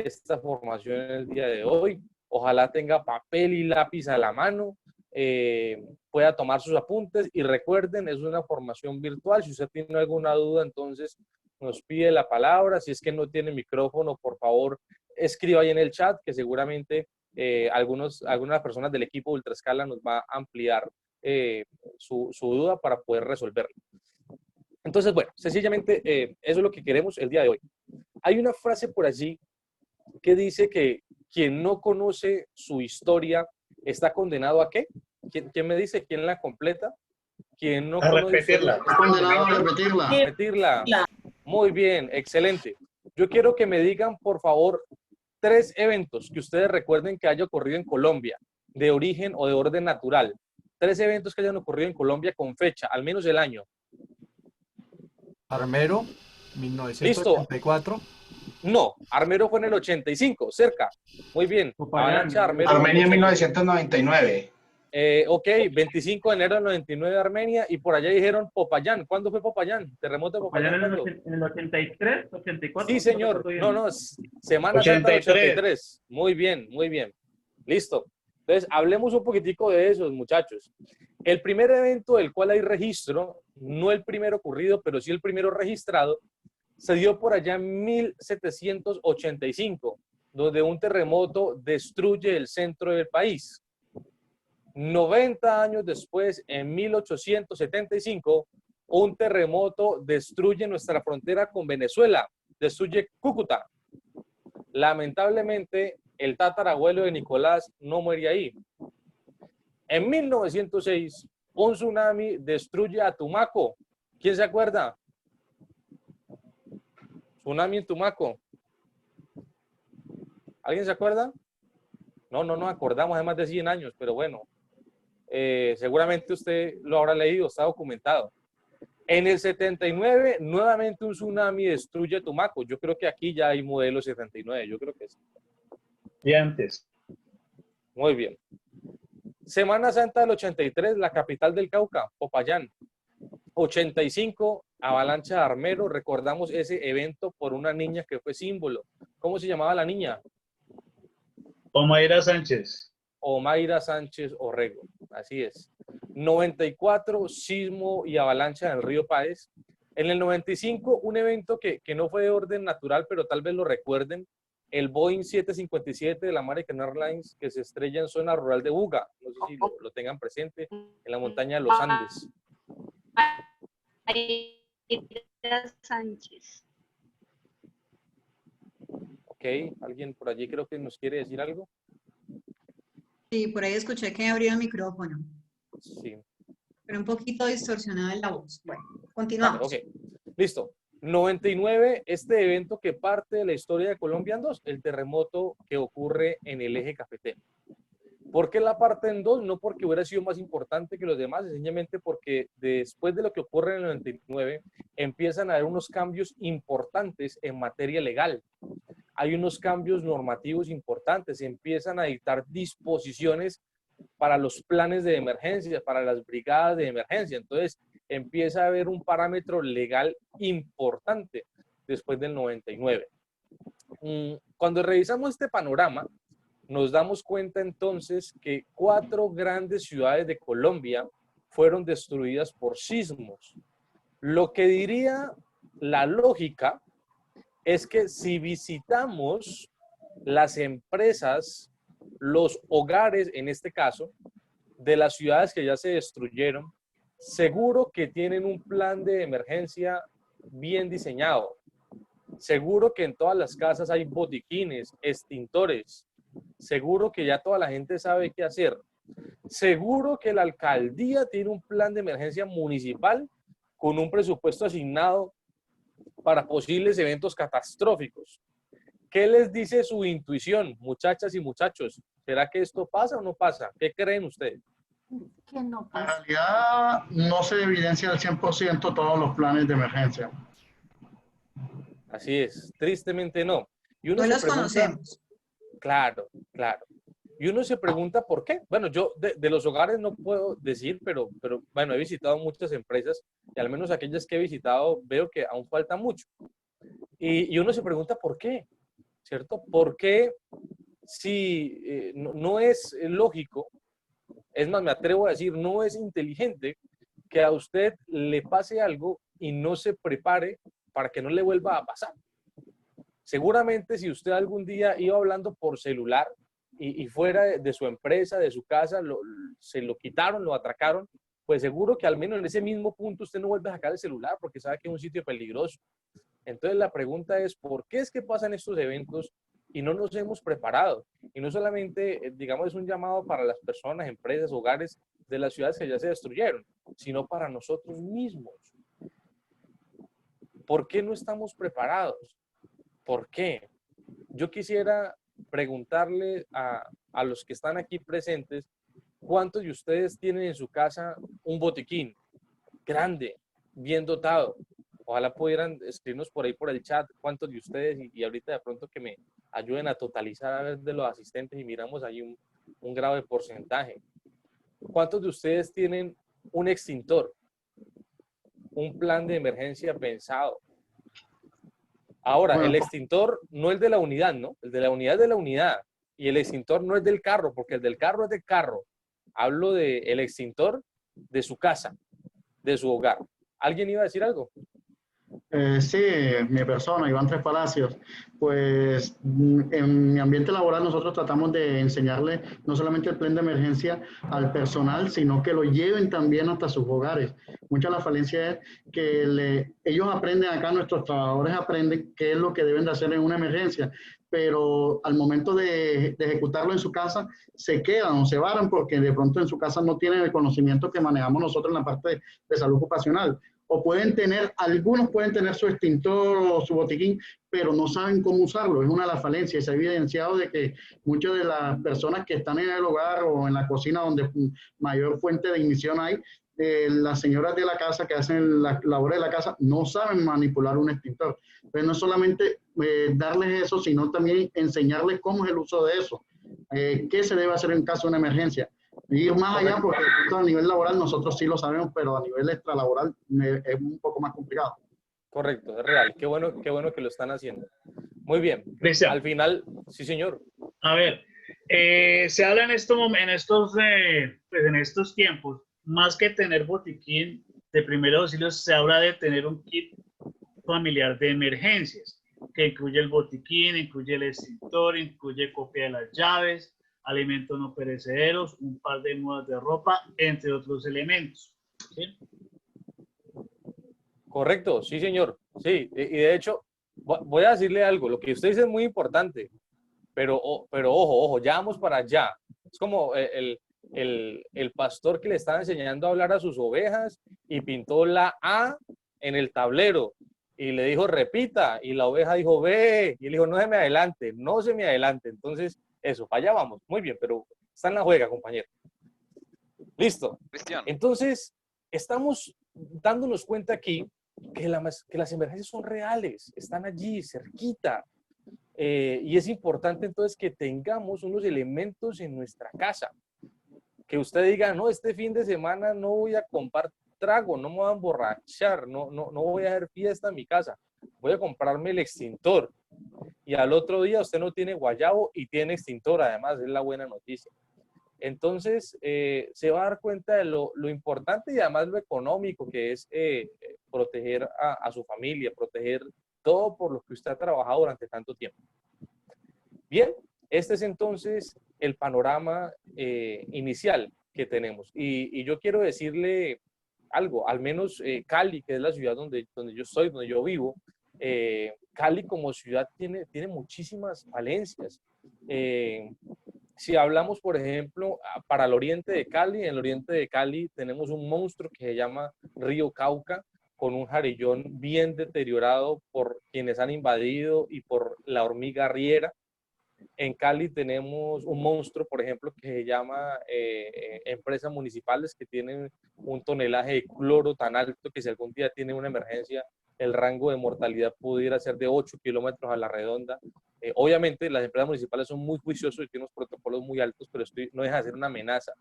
esta formación en el día de hoy. Ojalá tenga papel y lápiz a la mano, pueda tomar sus apuntes y recuerden, es una formación virtual. Si usted tiene alguna duda, entonces nos pide la palabra. Si es que no tiene micrófono, por favor, escriba ahí en el chat que seguramente algunas personas del equipo Ultraescala nos va a ampliar su duda para poder resolverla. Entonces, bueno, sencillamente eso es lo que queremos el día de hoy. Hay una frase por allí que dice que quien no conoce su historia está condenado ¿a qué? ¿Quién me dice? ¿Quién la completa? Quien no conoce repetirla. Está condenado a repetirla. Muy bien, excelente. Yo quiero que me digan, por favor, 3 eventos que ustedes recuerden que haya ocurrido en Colombia, de origen o de orden natural. 3 eventos que hayan ocurrido en Colombia con fecha, al menos el año. Armero, 1984. Listo. No, Armero fue en el 85, cerca. Muy bien. Avalancha Armero. Armenia en 1999. Ok, 25 de enero del 99 Armenia, y por allá dijeron Popayán. ¿Cuándo fue Popayán? ¿Terremoto de Popayán? En el 83, 84. Sí, señor. No, Semana Santa del 83. Muy bien, muy bien. Listo. Entonces, hablemos un poquitico de esos, muchachos. El primer evento del cual hay registro, no el primero ocurrido, pero sí el primero registrado, se dio por allá en 1785, donde un terremoto destruye el centro del país. 90 años después, en 1875, un terremoto destruye nuestra frontera con Venezuela, destruye Cúcuta. Lamentablemente, el tatarabuelo de Nicolás no muere ahí. En 1906, un tsunami destruye a Tumaco. ¿Quién se acuerda? Tsunami en Tumaco. ¿Alguien se acuerda? No nos acordamos de más de 100 años, pero bueno, seguramente usted lo habrá leído, está documentado. En el 79, nuevamente un tsunami destruye Tumaco. Yo creo que aquí ya hay modelo 79, yo creo que sí. Y antes. Muy bien. Semana Santa del 83, la capital del Cauca, Popayán. 85, avalancha de Armero. Recordamos ese evento por una niña que fue símbolo. ¿Cómo se llamaba la niña? Omaira Sánchez. Omaira Sánchez Orrego, así es. 94, sismo y avalancha en el río Páez. En el 95, un evento que no fue de orden natural, pero tal vez lo recuerden, el Boeing 757 de la American Airlines que se estrella en zona rural de Buga. No sé si lo tengan presente, en la montaña de los Andes. Sánchez. Ok, ¿alguien por allí creo que nos quiere decir algo? Sí, por ahí escuché que abrió el micrófono. Sí. Pero un poquito distorsionada la voz. Bueno, continuamos. Vale, ok, listo. 99, este evento que parte de la historia de Colombia en dos, el terremoto que ocurre en el eje cafetero. ¿Por qué la parte en dos? No porque hubiera sido más importante que los demás, sencillamente porque después de lo que ocurre en el 99, empiezan a haber unos cambios importantes en materia legal. Hay unos cambios normativos importantes, se empiezan a dictar disposiciones para los planes de emergencia, para las brigadas de emergencia. Entonces, empieza a haber un parámetro legal importante después del 99. Cuando revisamos este panorama, nos damos cuenta entonces que 4 grandes ciudades de Colombia fueron destruidas por sismos. Lo que diría la lógica es que si visitamos las empresas, los hogares, en este caso, de las ciudades que ya se destruyeron, seguro que tienen un plan de emergencia bien diseñado. Seguro que en todas las casas hay botiquines, extintores. Seguro que ya toda la gente sabe qué hacer. Seguro que la alcaldía tiene un plan de emergencia municipal con un presupuesto asignado para posibles eventos catastróficos. ¿Qué les dice su intuición, muchachas y muchachos? ¿Será que esto pasa o no pasa? ¿Qué creen ustedes? Que no En pasa. realidad no se evidencia al 100% todos los planes de emergencia. Así es, tristemente no. Y uno No se los pregunta, conocemos. claro. Y uno se pregunta por qué. Bueno, yo de los hogares no puedo decir, pero bueno, he visitado muchas empresas y al menos aquellas que he visitado veo que aún falta mucho. Y uno se pregunta por qué. ¿cierto? Porque si no es lógico, es más, me atrevo a decir, no es inteligente que a usted le pase algo y no se prepare para que no le vuelva a pasar. Seguramente si usted algún día iba hablando por celular y fuera de su empresa, de su casa, se lo quitaron, lo atracaron, pues seguro que al menos en ese mismo punto usted no vuelve a sacar el celular porque sabe que es un sitio peligroso. Entonces la pregunta es, ¿por qué es que pasan estos eventos y no nos hemos preparado? Y no solamente, digamos, es un llamado para las personas, empresas, hogares de las ciudades que ya se destruyeron, sino para nosotros mismos. ¿Por qué no estamos preparados? ¿Por qué? Yo quisiera preguntarle a los que están aquí presentes, ¿cuántos de ustedes tienen en su casa un botiquín grande, bien dotado? Ojalá pudieran escribirnos por ahí por el chat cuántos de ustedes y ahorita de pronto que me ayuden a totalizar a ver de los asistentes y miramos ahí un grado de porcentaje. ¿Cuántos de ustedes tienen un extintor? Un plan de emergencia pensado. Ahora, Bueno, el extintor no es de la unidad, ¿no? El de la unidad es de la unidad. Y el extintor no es del carro, porque el del carro es del carro. Hablo del extintor de su casa, de su hogar. ¿Alguien iba a decir algo? Sí, mi persona, Iván Tres Palacios, pues en mi ambiente laboral nosotros tratamos de enseñarle no solamente el plan de emergencia al personal, sino que lo lleven también hasta sus hogares. Mucha de la falencia es que ellos aprenden acá, nuestros trabajadores aprenden qué es lo que deben de hacer en una emergencia, pero al momento de ejecutarlo en su casa se quedan o se varan porque de pronto en su casa no tienen el conocimiento que manejamos nosotros en la parte de salud ocupacional. O pueden tener, algunos pueden tener su extintor o su botiquín, pero no saben cómo usarlo. Es una de las falencias. Se ha evidenciado de que muchas de las personas que están en el hogar o en la cocina donde mayor fuente de ignición hay, las señoras de la casa que hacen las labores de la casa no saben manipular un extintor. Entonces no solamente darles eso, sino también enseñarles cómo es el uso de eso. ¿Qué se debe hacer en caso de una emergencia? Ir más allá, porque a nivel laboral nosotros sí lo sabemos, pero a nivel extralaboral es un poco más complicado. Correcto, es real. Qué bueno que lo están haciendo. Muy bien. Cristian, Al final, sí, señor. a ver, se habla en estos tiempos, más que tener botiquín de primeros auxilios, se habla de tener un kit familiar de emergencias, que incluye el botiquín, incluye el extintor, incluye copia de las llaves, alimentos no perecederos, un par de mudas de ropa, entre otros elementos. ¿Sí? Correcto, sí, señor. Sí, y de hecho, voy a decirle algo. Lo que usted dice es muy importante, pero ojo, ya vamos para allá. Es como el pastor que le estaba enseñando a hablar a sus ovejas y pintó la A en el tablero y le dijo, repita, y la oveja dijo, ve, y él dijo, no se me adelante, no se me adelante. Entonces, eso, para allá vamos. Muy bien, pero está en la juega, compañero. Listo. Cristian, Entonces, estamos dándonos cuenta aquí que las emergencias son reales, están allí, cerquita. Y es importante entonces que tengamos unos elementos en nuestra casa. Que usted diga, no, este fin de semana no voy a comprar trago, no me voy a emborrachar, no voy a hacer fiesta en mi casa. Voy a comprarme el extintor. Y al otro día usted no tiene guayabo y tiene extintor, además, es la buena noticia. Entonces, se va a dar cuenta de lo importante y además lo económico que es proteger a su familia, proteger todo por lo que usted ha trabajado durante tanto tiempo. Bien, este es entonces el panorama inicial que tenemos. Y yo quiero decirle algo, al menos Cali, que es la ciudad donde yo estoy, donde yo vivo, Cali como ciudad tiene muchísimas falencias. Si hablamos, por ejemplo, para el oriente de Cali, en el oriente de Cali tenemos un monstruo que se llama Río Cauca, con un jarillón bien deteriorado por quienes han invadido y por la hormiga arriera. En Cali tenemos un monstruo, por ejemplo, que se llama empresas municipales que tienen un tonelaje de cloro tan alto que si algún día tiene una emergencia, el rango de mortalidad pudiera ser de 8 kilómetros a la redonda. Obviamente las empresas municipales son muy juiciosos y tienen unos protocolos muy altos, pero esto no deja de ser una amenaza.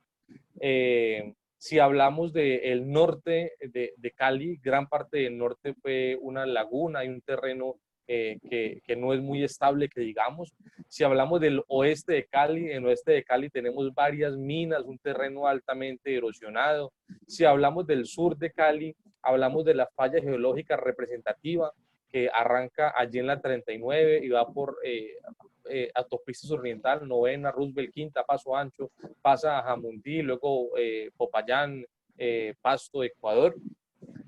Si hablamos del norte de Cali, gran parte del norte fue una laguna y un terreno que no es muy estable, que digamos. Si hablamos del oeste de Cali, en el oeste de Cali tenemos varias minas, un terreno altamente erosionado. Si hablamos del sur de Cali, hablamos de la falla geológica representativa que arranca allí en la 39 y va por autopista oriental, Novena, Roosevelt, Quinta, Paso Ancho, pasa a Jamundí, luego Popayán, Pasto, Ecuador.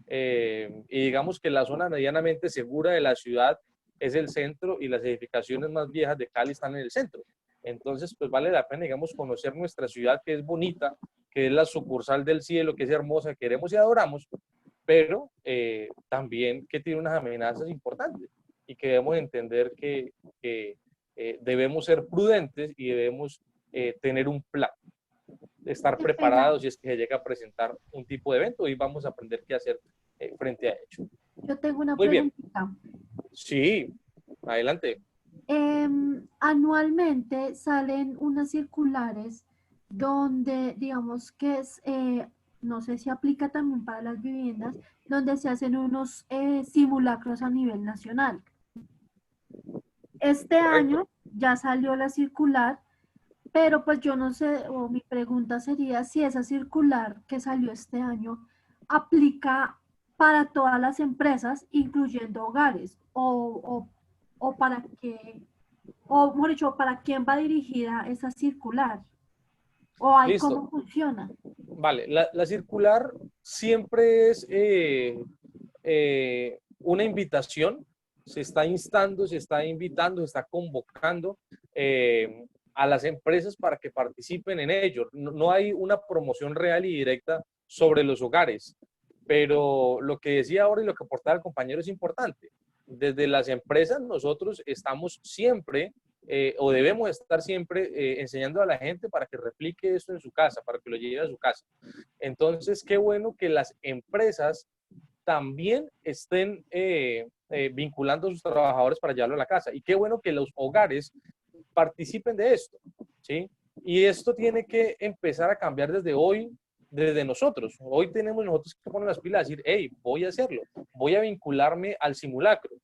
Y digamos que la zona medianamente segura de la ciudad es el centro y las edificaciones más viejas de Cali están en el centro. Entonces, pues vale la pena, digamos, conocer nuestra ciudad, que es bonita, que es la sucursal del cielo, que es hermosa, que queremos y adoramos, pero también que tiene unas amenazas importantes y que debemos entender que debemos ser prudentes y debemos tener un plan, estar preparados si es que se llega a presentar un tipo de evento y vamos a aprender qué hacer frente a ello. Yo tengo una Muy bien. preguntita. Sí, adelante. Anualmente salen unas circulares donde, digamos que es, no sé si aplica también para las viviendas, donde se hacen unos simulacros a nivel nacional. Este Correcto. año ya salió la circular, pero pues yo no sé, o mi pregunta sería si esa circular que salió este año aplica para todas las empresas, incluyendo hogares, o para qué, o mejor dicho, para quién va dirigida esa circular, o hay Listo. cómo funciona. Vale, la circular siempre es una invitación, se está instando, se está invitando, se está convocando a las empresas para que participen en ello. No hay una promoción real y directa sobre los hogares, pero lo que decía ahora y lo que aportaba el compañero es importante. Desde las empresas nosotros estamos siempre o debemos estar siempre enseñando a la gente para que replique esto en su casa, para que lo lleve a su casa. Entonces, qué bueno que las empresas también estén vinculando a sus trabajadores para llevarlo a la casa. Y qué bueno que los hogares participen de esto, ¿sí? Y esto tiene que empezar a cambiar desde hoy, desde nosotros. Hoy tenemos nosotros que poner las pilas y decir, hey, voy a hacerlo, voy a vincularme al simulacro.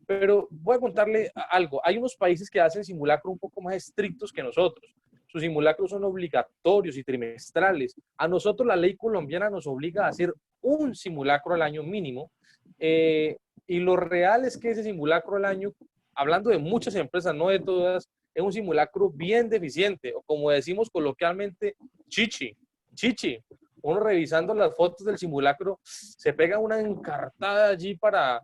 Pero voy a contarle algo. Hay unos países que hacen simulacros un poco más estrictos que nosotros. Sus simulacros son obligatorios y trimestrales. A nosotros la ley colombiana nos obliga a hacer un simulacro al año mínimo. Y lo real es que ese simulacro al año, hablando de muchas empresas, no de todas, es un simulacro bien deficiente, o como decimos coloquialmente, chichi. Uno revisando las fotos del simulacro, se pega una encartada allí para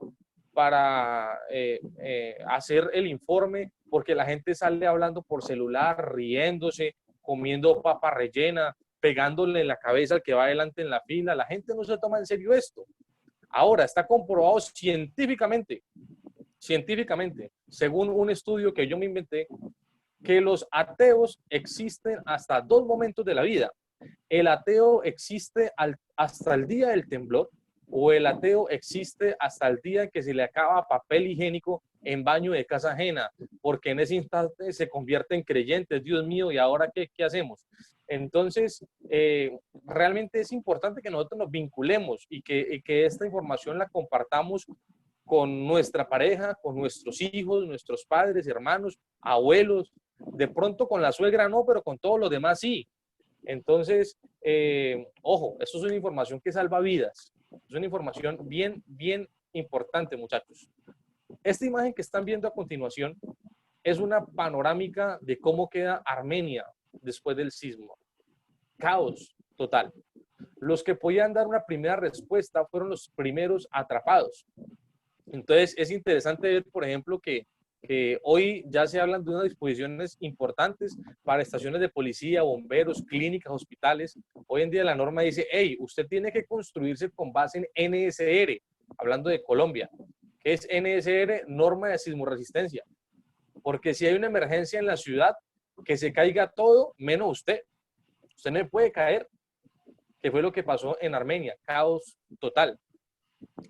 hacer el informe, porque la gente sale hablando por celular, riéndose, comiendo papa rellena, pegándole en la cabeza al que va adelante en la fila. La gente no se toma en serio esto. Ahora, está comprobado científicamente, según un estudio que yo me inventé, que los ateos existen hasta dos momentos de la vida. El ateo existe hasta el día del temblor, o el ateo existe hasta el día en que se le acaba papel higiénico en baño de casa ajena, porque en ese instante se convierte en creyentes. Dios mío, ¿y ahora qué hacemos? Entonces, realmente es importante que nosotros nos vinculemos y que esta información la compartamos con nuestra pareja, con nuestros hijos, nuestros padres, hermanos, abuelos, de pronto con la suegra no, pero con todos los demás sí. Entonces, ojo, esto es una información que salva vidas. Es una información bien, bien importante, muchachos. Esta imagen que están viendo a continuación es una panorámica de cómo queda Armenia después del sismo. Caos total. Los que podían dar una primera respuesta fueron los primeros atrapados. Entonces, es interesante ver, por ejemplo, que hoy ya se hablan de unas disposiciones importantes para estaciones de policía, bomberos, clínicas, hospitales. Hoy en día la norma dice, hey, usted tiene que construirse con base en NSR, hablando de Colombia. ¿Qué es NSR? Norma de sismoresistencia. Porque si hay una emergencia en la ciudad, que se caiga todo, menos usted. Usted no puede caer, que fue lo que pasó en Armenia, caos total.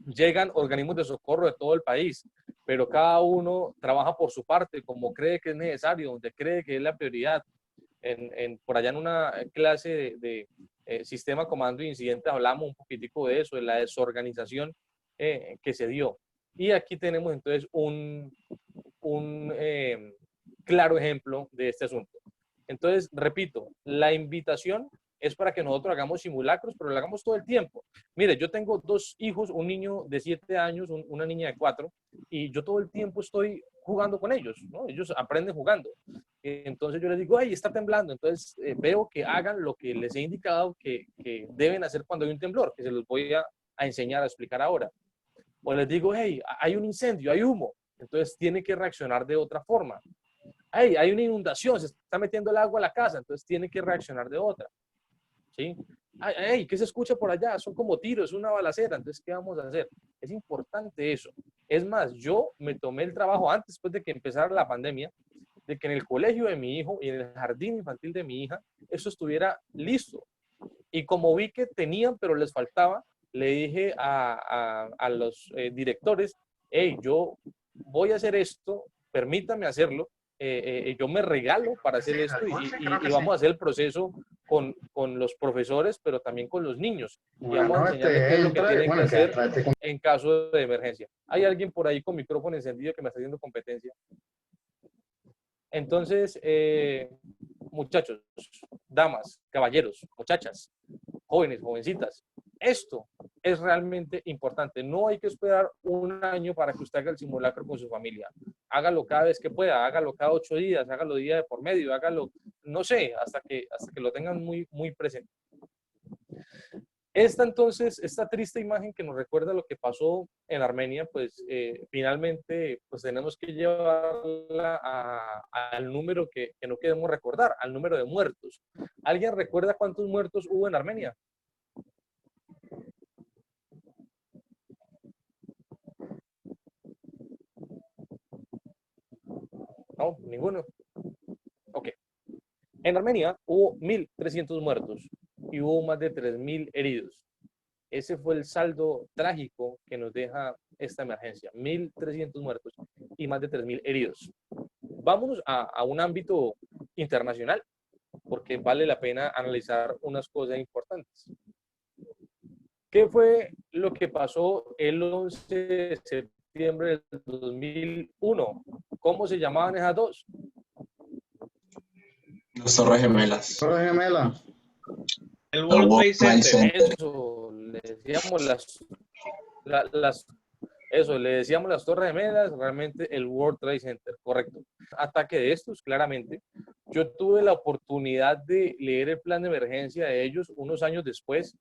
Llegan organismos de socorro de todo el país, pero cada uno trabaja por su parte, como cree que es necesario, donde cree que es la prioridad. Por allá en una clase de sistema, comando e incidentes hablamos un poquitico de eso, de la desorganización que se dio. Y aquí tenemos entonces un claro ejemplo de este asunto. Entonces, repito, la invitación es para que nosotros hagamos simulacros, pero lo hagamos todo el tiempo. Mire, yo tengo dos hijos, un niño de 7 años, una niña de 4, y yo todo el tiempo estoy jugando con ellos, ¿no? Ellos aprenden jugando. Entonces yo les digo, ay, está temblando. Entonces veo que hagan lo que les he indicado que deben hacer cuando hay un temblor, que se los voy a enseñar, a explicar ahora. O les digo, hey, hay un incendio, hay humo. Entonces tiene que reaccionar de otra forma. Hey, hay una inundación, se está metiendo el agua a la casa, entonces tiene que reaccionar de otra. ¿Sí? Hey, ¿qué se escucha por allá? Son como tiros, es una balacera, entonces ¿qué vamos a hacer? Es importante eso. Es más, yo me tomé el trabajo antes, después de que empezara la pandemia, de que en el colegio de mi hijo y en el jardín infantil de mi hija, eso estuviera listo. Y como vi que tenían, pero les faltaba, le dije a los directores, hey, yo voy a hacer esto, permítame hacerlo, yo me regalo para hacer esto y vamos a hacer el proceso con los profesores, pero también con los niños. Y vamos a enseñarles qué es lo que tienen que hacer en caso de emergencia. ¿Hay alguien por ahí con micrófono encendido que me está haciendo competencia? Entonces, muchachos, damas, caballeros, muchachas, jóvenes, jovencitas, esto es realmente importante. No hay que esperar un año para que usted haga el simulacro con su familia. Hágalo cada vez que pueda, hágalo cada 8 días, hágalo día de por medio, hágalo, no sé, hasta que lo tengan muy, muy presente. Esta triste imagen que nos recuerda lo que pasó en Armenia, pues finalmente pues tenemos que llevarla al número que no queremos recordar, al número de muertos. ¿Alguien recuerda cuántos muertos hubo en Armenia? No, ninguno. Ok. En Armenia hubo 1.300 muertos y hubo más de 3.000 heridos. Ese fue el saldo trágico que nos deja esta emergencia. 1.300 muertos y más de 3.000 heridos. Vámonos a un ámbito internacional, porque vale la pena analizar unas cosas importantes. ¿Qué fue lo que pasó el 11 de septiembre del 2001? ¿Cómo se llamaban esas dos? Las Torres Gemelas. Torres Gemelas. El World Trade Center. Eso, le decíamos le decíamos las Torres Gemelas, realmente el World Trade Center, correcto. Ataque de estos, claramente. Yo tuve la oportunidad de leer el plan de emergencia de ellos unos años después,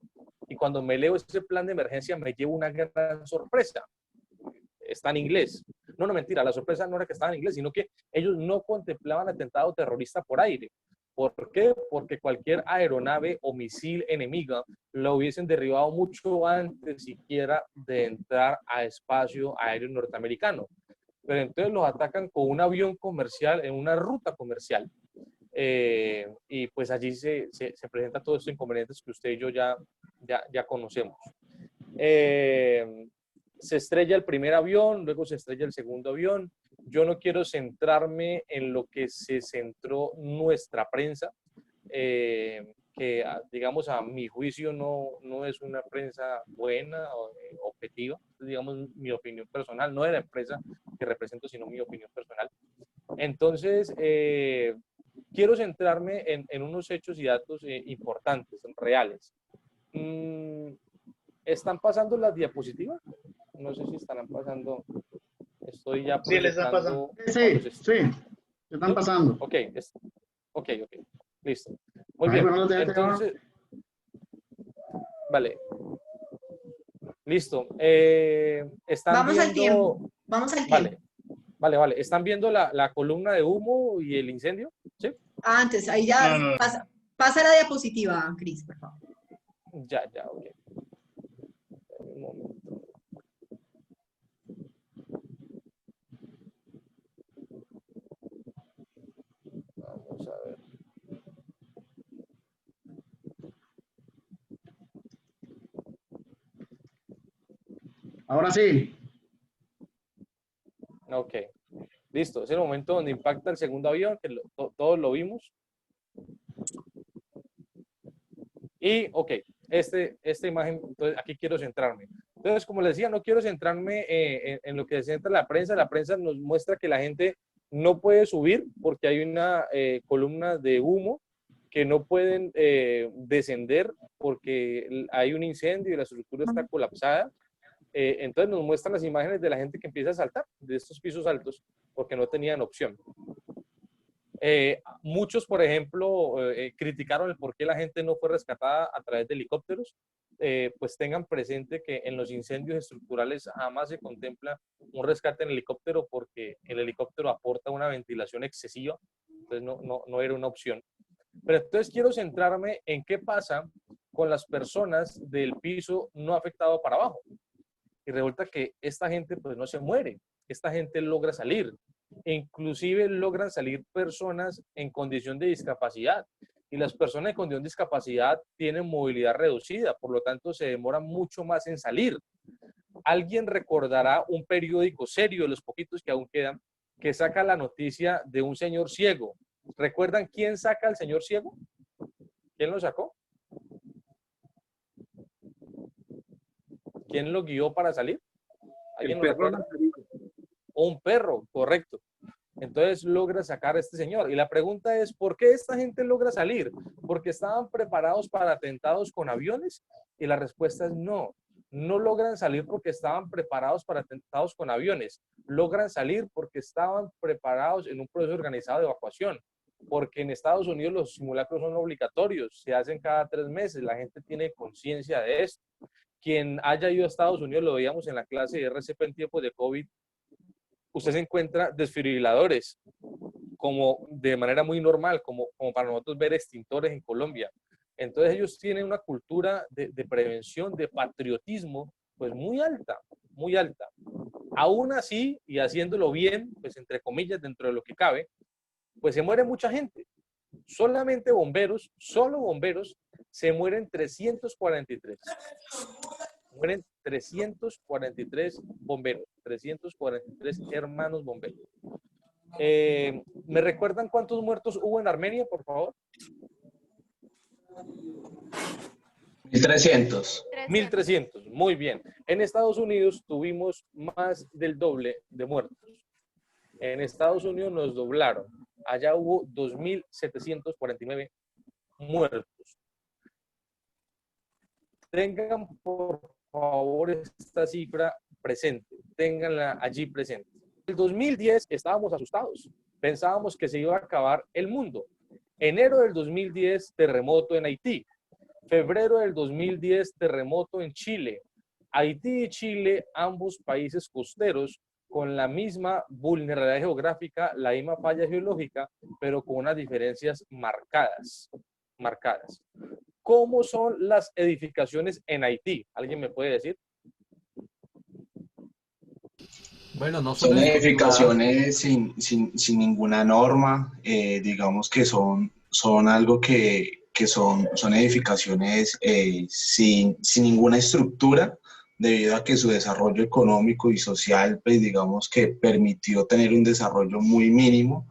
y cuando me leo ese plan de emergencia me llevo una gran sorpresa. Está en inglés. No, mentira, la sorpresa no era que estaba en inglés, sino que ellos no contemplaban atentado terrorista por aire. ¿Por qué? Porque cualquier aeronave o misil enemiga lo hubiesen derribado mucho antes siquiera de entrar a espacio aéreo norteamericano. Pero entonces los atacan con un avión comercial en una ruta comercial. Y pues allí se presentan todos estos inconvenientes que usted y yo ya conocemos. Se estrella el primer avión, luego se estrella el segundo avión. Yo no quiero centrarme en lo que se centró nuestra prensa, que digamos a mi juicio no es una prensa buena o objetiva, digamos mi opinión personal, no de la empresa que represento, sino mi opinión personal. Entonces, quiero centrarme en unos hechos y datos importantes, reales. ¿Están pasando las diapositivas? No sé si estarán pasando. Estoy ya Sí, le están pasando. Sí, están pasando. Ok, listo. Muy bien, entonces, vale. Listo. Están Vamos viendo... al tiempo. Vamos al tiempo. Vale. ¿Están viendo la columna de humo y el incendio? ¿Sí? Antes, ahí ya No. pasa la diapositiva, Cris, por favor. Ya, ok. Un momento. Vamos a ver. Ahora sí. Ok. Listo. Es el momento donde impacta el segundo avión, que todos lo vimos. Y, ok, esta imagen, entonces aquí quiero centrarme. Entonces, como les decía, no quiero centrarme en lo que se centra la prensa. La prensa nos muestra que la gente no puede subir porque hay una columna de humo, que no pueden descender porque hay un incendio y la estructura está colapsada. Entonces nos muestran las imágenes de la gente que empieza a saltar de estos pisos altos porque no tenían opción. Muchos, por ejemplo, criticaron el por qué la gente no fue rescatada a través de helicópteros. Pues tengan presente que en los incendios estructurales jamás se contempla un rescate en helicóptero porque el helicóptero aporta una ventilación excesiva, entonces no era una opción. Pero entonces quiero centrarme en qué pasa con las personas del piso no afectado para abajo. Y resulta que esta gente pues no se muere, esta gente logra salir. E inclusive logran salir personas en condición de discapacidad. Y las personas en condición de discapacidad tienen movilidad reducida, por lo tanto se demoran mucho más en salir. Alguien recordará un periódico serio, de los poquitos que aún quedan, que saca la noticia de un señor ciego. ¿Recuerdan quién saca al señor ciego? ¿Quién lo sacó? ¿Quién lo guió para salir? ¿Alguien lo recuerda? Un perro, correcto. Entonces logra sacar a este señor. Y la pregunta es, ¿por qué esta gente logra salir? ¿Porque estaban preparados para atentados con aviones? Y la respuesta es no. No logran salir porque estaban preparados para atentados con aviones. Logran salir porque estaban preparados en un proceso organizado de evacuación. Porque en Estados Unidos los simulacros son obligatorios, se hacen cada 3 meses, la gente tiene conciencia de esto. Quien haya ido a Estados Unidos, lo veíamos en la clase de RCP en tiempos de COVID, usted se encuentra desfibriladores como de manera muy normal, como para nosotros ver extintores en Colombia. Entonces ellos tienen una cultura de prevención, de patriotismo, pues muy alta, muy alta. Aún así, y haciéndolo bien, pues entre comillas, dentro de lo que cabe, pues se muere mucha gente. Solamente bomberos, solo bomberos, se mueren 343. Mueren 343 bomberos, 343 hermanos bomberos. ¿Me recuerdan cuántos muertos hubo en Armenia, por favor? 1300. 1300, muy bien. En Estados Unidos tuvimos más del doble de muertos. En Estados Unidos nos doblaron. Allá hubo 2.749 muertos. Tengan por favor esta cifra presente, ténganla allí presente. En el 2010 estábamos asustados, pensábamos que se iba a acabar el mundo. Enero del 2010, terremoto en Haití. Febrero del 2010, terremoto en Chile. Haití y Chile, ambos países costeros, con la misma vulnerabilidad geográfica, la misma falla geológica, pero con unas diferencias marcadas. ¿Cómo son las edificaciones en Haití? ¿Alguien me puede decir? Bueno, no Son edificaciones sin ninguna norma, digamos que son algo que son edificaciones sin ninguna estructura, debido a que su desarrollo económico y social, pues digamos que permitió tener un desarrollo muy mínimo,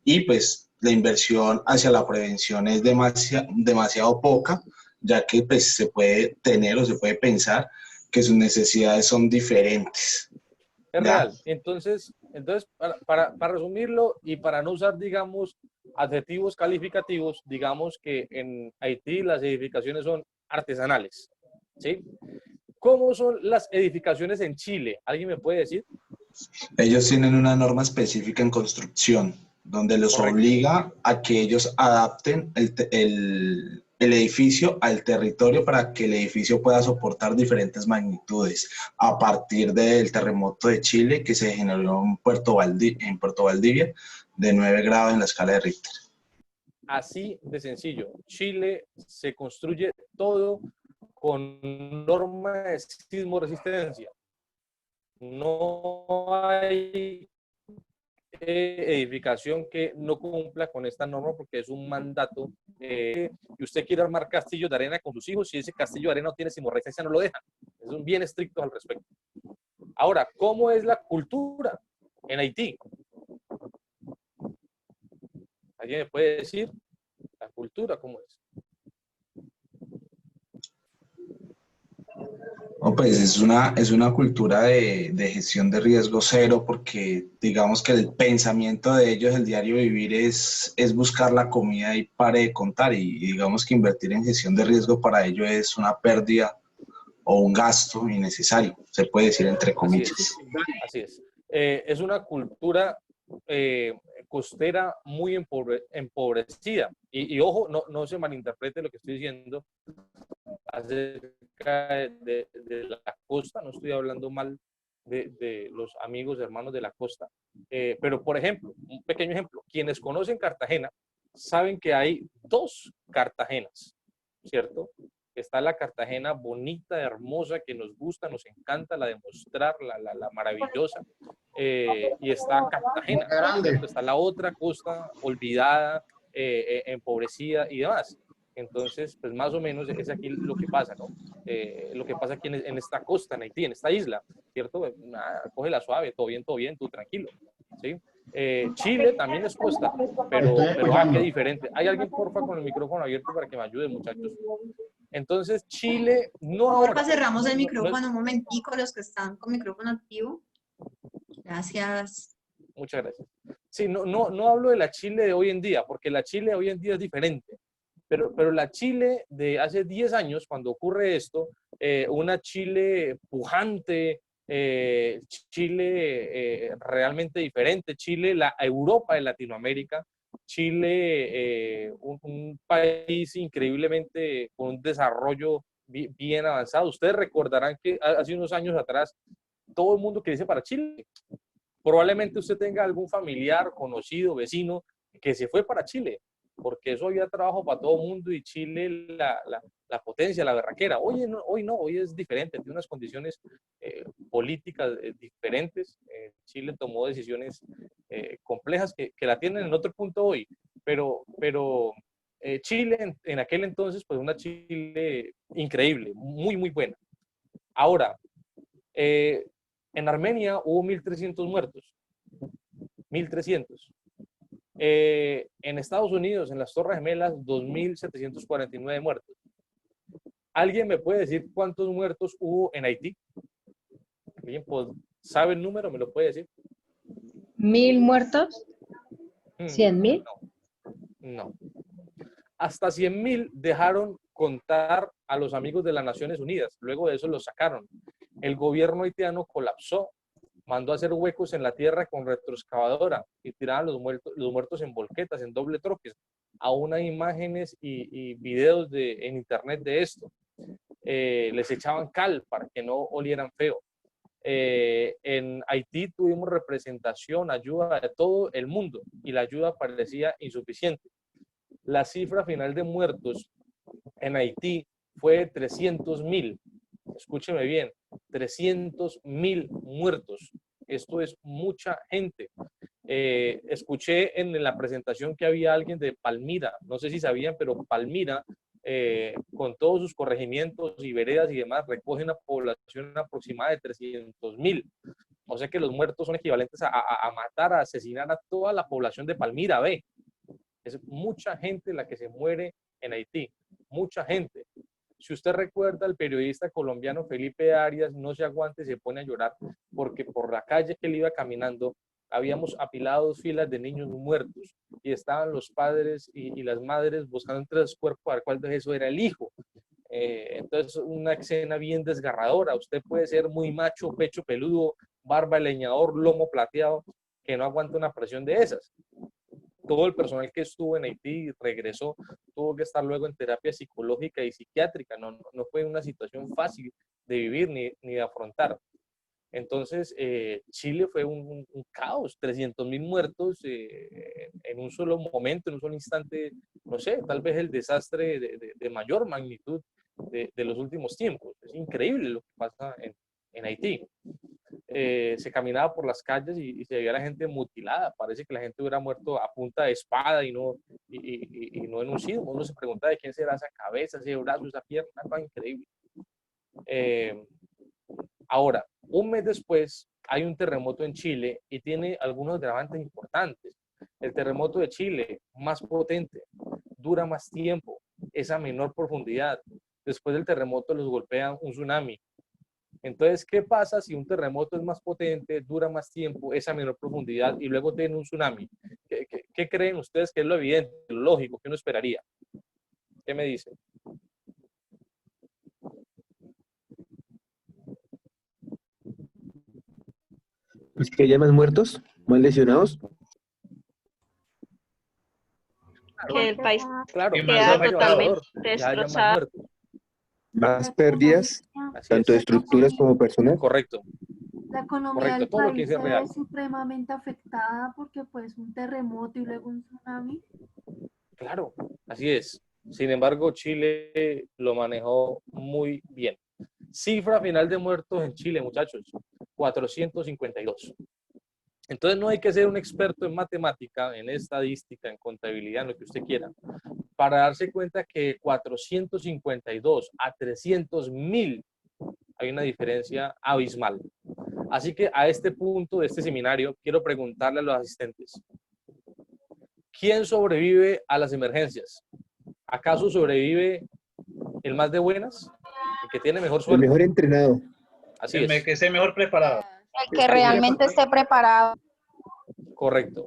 y pues la inversión hacia la prevención es demasiado poca, ya que pues se puede tener o se puede pensar que sus necesidades son diferentes. Es ¿Ya? real. Entonces para resumirlo y para no usar, digamos, adjetivos calificativos, digamos que en Haití las edificaciones son artesanales, ¿sí? ¿Cómo son las edificaciones en Chile? ¿Alguien me puede decir? Ellos tienen una norma específica en construcción, donde los Correcto. obliga a que ellos adapten el edificio al territorio para que el edificio pueda soportar diferentes magnitudes. A partir del terremoto de Chile que se generó en Puerto Valdivia, de 9 grados en la escala de Richter. Así de sencillo. Chile se construye todo con norma de sismo resistencia. No hay edificación que no cumpla con esta norma porque es un mandato. Y usted quiere armar castillos de arena con sus hijos, si ese castillo de arena no tiene sismo resistencia, no lo dejan. Son bien estrictos al respecto. Ahora, ¿cómo es la cultura en Haití? ¿Alguien me puede decir la cultura cómo es? No, pues es una cultura de gestión de riesgo cero porque digamos que el pensamiento de ellos, el diario vivir es buscar la comida y pare de contar y digamos que invertir en gestión de riesgo para ellos es una pérdida o un gasto innecesario, se puede decir entre Así comillas. es, así es. Es una cultura eh, costera muy empobrecida. Y ojo, no se malinterprete lo que estoy diciendo acerca de la costa, no estoy hablando mal de los amigos, hermanos de la costa. Pero, por ejemplo, un pequeño ejemplo, quienes conocen Cartagena saben que hay dos Cartagenas, ¿cierto? Está la Cartagena bonita, hermosa, que nos gusta, nos encanta, la de mostrar, la maravillosa. Y está Cartagena, Grande. ¿cierto? Está la otra costa olvidada, empobrecida y demás. Entonces, pues más o menos es aquí lo que pasa, ¿no? Lo que pasa aquí en esta costa, en Haití, en esta isla, ¿cierto? Nada, cógela suave, todo bien, tú tranquilo, ¿sí? Chile también es costa, Estoy pero qué escuchando. diferente. ¿Hay alguien, porfa, con el micrófono abierto para que me ayude, muchachos? Entonces, Chile, no Porfa, ahora, cerramos el no, micrófono un momentico, los que están con micrófono activo. Gracias. muchas gracias. Sí, no hablo de la Chile de hoy en día, porque la Chile de hoy en día es diferente. Pero la Chile de hace 10 años, cuando ocurre esto, una Chile pujante, Chile realmente diferente, Chile, la Europa de Latinoamérica, Chile, un país increíblemente con un desarrollo bien avanzado. Ustedes recordarán que hace unos años atrás todo el mundo quería irse para Chile. Probablemente usted tenga algún familiar, conocido, vecino que se fue para Chile, porque eso había trabajo para todo el mundo y Chile, la potencia, la berraquera. Hoy no, hoy es diferente, tiene unas condiciones políticas diferentes. Chile tomó decisiones complejas que la tienen en otro punto hoy, pero Chile en aquel entonces, pues una Chile increíble, muy buena. Ahora, eh, en Armenia hubo 1.300 muertos, 1.300. En Estados Unidos, en las Torres Gemelas, 2.749 muertos. ¿Alguien me puede decir cuántos muertos hubo en Haití? ¿Alguien sabe el número? ¿Me lo puede decir? 1.000 muertos, 100.000. No. Hasta 100.000 dejaron contar a los amigos de las Naciones Unidas. Luego de eso los sacaron. El gobierno haitiano colapsó, mandó a hacer huecos en la tierra con retroexcavadora y tiraban los muertos en volquetas, en doble troques. Aún hay imágenes y videos en internet de esto. Les echaban cal para que no olieran feo. En Haití tuvimos representación, ayuda de todo el mundo y la ayuda parecía insuficiente. La cifra final de muertos en Haití fue de 300.000. Escúcheme bien, 300.000 muertos. Esto es mucha gente. Escuché en la presentación que había alguien de Palmira, no sé si sabían, pero Palmira, con todos sus corregimientos y veredas y demás, recoge una población aproximada de 300.000. O sea que los muertos son equivalentes a matar, a asesinar a toda la población de Palmira, ve. Es mucha gente la que se muere en Haití, mucha gente. Si usted recuerda, el periodista colombiano Felipe Arias no se aguanta y se pone a llorar porque por la calle que él iba caminando habíamos apilado filas de niños muertos y estaban los padres y las madres buscando entre los cuerpos al cual de eso era el hijo. Entonces, una escena bien desgarradora. Usted puede ser muy macho, pecho peludo, barba de leñador, lomo plateado, que no aguanta una presión de esas. Todo el personal que estuvo en Haití y regresó, tuvo que estar luego en terapia psicológica y psiquiátrica. No fue una situación fácil de vivir ni de afrontar. Entonces, Chile fue un caos, 300.000 muertos en un solo momento, en un solo instante, no sé, tal vez el desastre de mayor magnitud de los últimos tiempos. Es increíble lo que pasa en Haití. Se caminaba por las calles y se veía a la gente mutilada. Parece que la gente hubiera muerto a punta de espada y no en un sismo. Uno se pregunta de quién será esa cabeza, ese brazo, esa pierna. Algo increíble. Ahora, un mes después, hay un terremoto en Chile y tiene algunos agravantes importantes. El terremoto de Chile, más potente, dura más tiempo, es a menor profundidad. Después del terremoto los golpea un tsunami. Entonces, ¿qué pasa si un terremoto es más potente, dura más tiempo, es a menor profundidad y luego tiene un tsunami? ¿Qué creen ustedes que es lo evidente, lo lógico, que uno esperaría? ¿Qué me dicen? Pues que haya más muertos, más lesionados. Que el país Claro, Y que más queda sea afectados. totalmente devastador, que haya más destrozado. muertos. Más pérdidas, Así tanto de es. estructuras como personal. Correcto, La economía correcto, del todo lo que país dice se es real. ve supremamente afectada porque pues un terremoto y luego un tsunami. Claro, así es. Sin embargo, Chile lo manejó muy bien. Cifra final de muertos en Chile, muchachos, 452. Entonces no hay que ser un experto en matemática, en estadística, en contabilidad, en lo que usted quiera, para darse cuenta que 452 a 300.000 hay una diferencia abismal. Así que a este punto de este seminario quiero preguntarle a los asistentes, ¿quién sobrevive a las emergencias? ¿Acaso sobrevive el más de buenas? ¿El que tiene mejor El suerte? mejor entrenado. Así El es. que esté mejor preparado. El que realmente esté preparado. Correcto.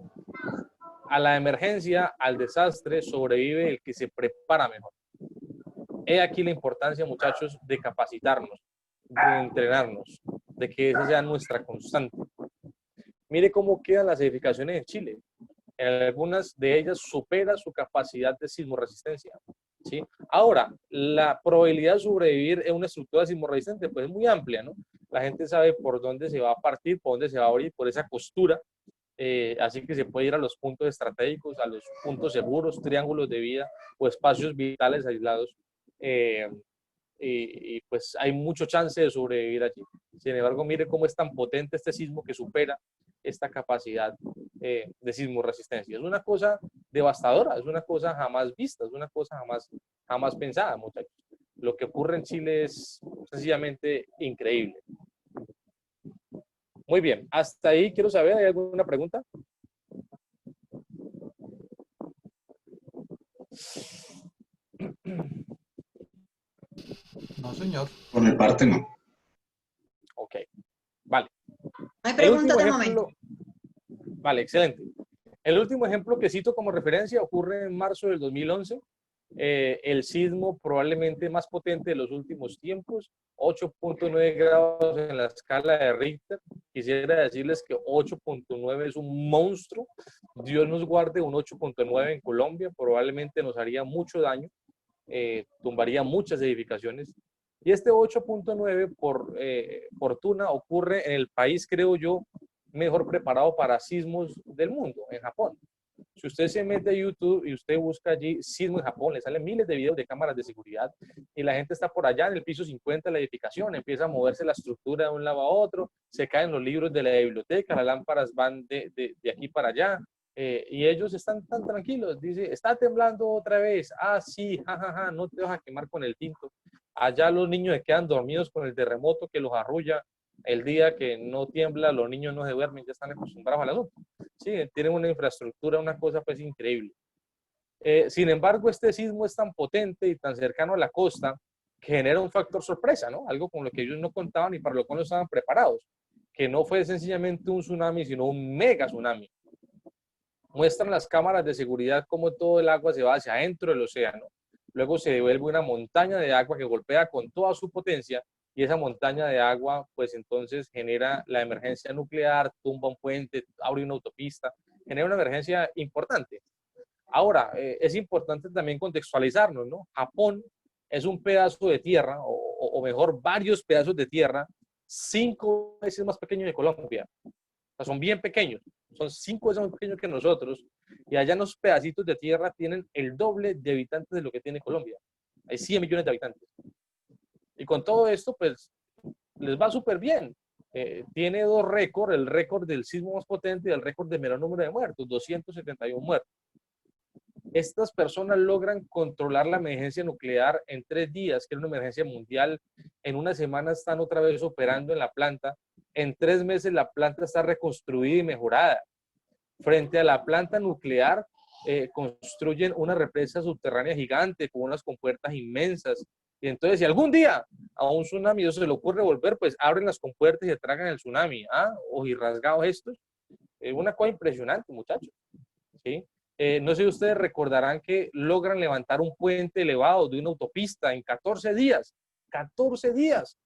A la emergencia, al desastre, sobrevive el que se prepara mejor. He aquí la importancia, muchachos, de capacitarnos, de entrenarnos, de que esa sea nuestra constante. Mire cómo quedan las edificaciones en Chile. En algunas de ellas supera su capacidad de sismoresistencia. ¿Sí? Ahora, la probabilidad de sobrevivir en una estructura sismorresistente pues es muy amplia, ¿no? La gente sabe por dónde se va a partir, por dónde se va a abrir, por esa costura. Así que se puede ir a los puntos estratégicos, a los puntos seguros, triángulos de vida o espacios vitales aislados. Y pues hay mucho chance de sobrevivir allí. Sin embargo, mire cómo es tan potente este sismo que supera esta capacidad de sismoresistencia. Es una cosa devastadora, es una cosa jamás vista, es una cosa jamás pensada, muchachos. Lo que ocurre en Chile es sencillamente increíble. Muy bien, hasta ahí quiero saber, ¿hay alguna pregunta? No, señor. Por mi parte, no. Ok, vale. No hay El preguntas último de ejemplo, momento. vale, excelente. El último ejemplo que cito como referencia ocurre en marzo del 2011. El sismo probablemente más potente de los últimos tiempos, 8.9 grados en la escala de Richter. Quisiera decirles que 8.9 es un monstruo. Dios nos guarde un 8.9 en Colombia, probablemente nos haría mucho daño, tumbaría muchas edificaciones. Y este 8.9, por fortuna, ocurre en el país, creo yo, mejor preparado para sismos del mundo, en Japón. Si usted se mete a YouTube y usted busca allí sismo en Japón, le salen miles de videos de cámaras de seguridad y la gente está por allá en el piso 50 de la edificación, empieza a moverse la estructura de un lado a otro, se caen los libros de la biblioteca, las lámparas van de aquí para allá, y ellos están tan tranquilos. Dice, está temblando otra vez. Ah, sí, jajaja, no te vas a quemar con el tinto. Allá los niños se quedan dormidos con el terremoto que los arrulla. El día que no tiembla, los niños no se duermen, ya están acostumbrados al asunto. Sí, tienen una infraestructura, una cosa pues increíble. Sin embargo, este sismo es tan potente y tan cercano a la costa que genera un factor sorpresa, ¿no? Algo con lo que ellos no contaban y para lo cual no estaban preparados, que no fue sencillamente un tsunami, sino un mega tsunami. Muestran las cámaras de seguridad cómo todo el agua se va hacia adentro del océano. Luego se devuelve una montaña de agua que golpea con toda su potencia y esa montaña de agua, pues entonces genera la emergencia nuclear, tumba un puente, abre una autopista, genera una emergencia importante. Ahora, es importante también contextualizarnos, ¿no? Japón es un pedazo de tierra, o mejor, varios pedazos de tierra, 5 veces más pequeño de Colombia. O sea, son bien pequeños, son 5 veces más pequeños que nosotros, y allá en los pedacitos de tierra tienen el doble de habitantes de lo que tiene Colombia. Hay 100 millones de habitantes. Y con todo esto, pues, les va súper bien. Tiene 2 récords, el récord del sismo más potente y el récord de menor número de muertos, 271 muertos. Estas personas logran controlar la emergencia nuclear en 3 días, que era una emergencia mundial. En una semana están otra vez operando en la planta. En 3 meses la planta está reconstruida y mejorada. Frente a la planta nuclear, construyen una represa subterránea gigante con unas compuertas inmensas. Y entonces, si algún día a un tsunami se le ocurre volver, pues abren las compuertas y se tragan el tsunami, ¿ah? Ojirrasgados estos. Una cosa impresionante, muchachos. ¿Sí? No sé si ustedes recordarán que logran levantar un puente elevado de una autopista en 14 días. 14 días.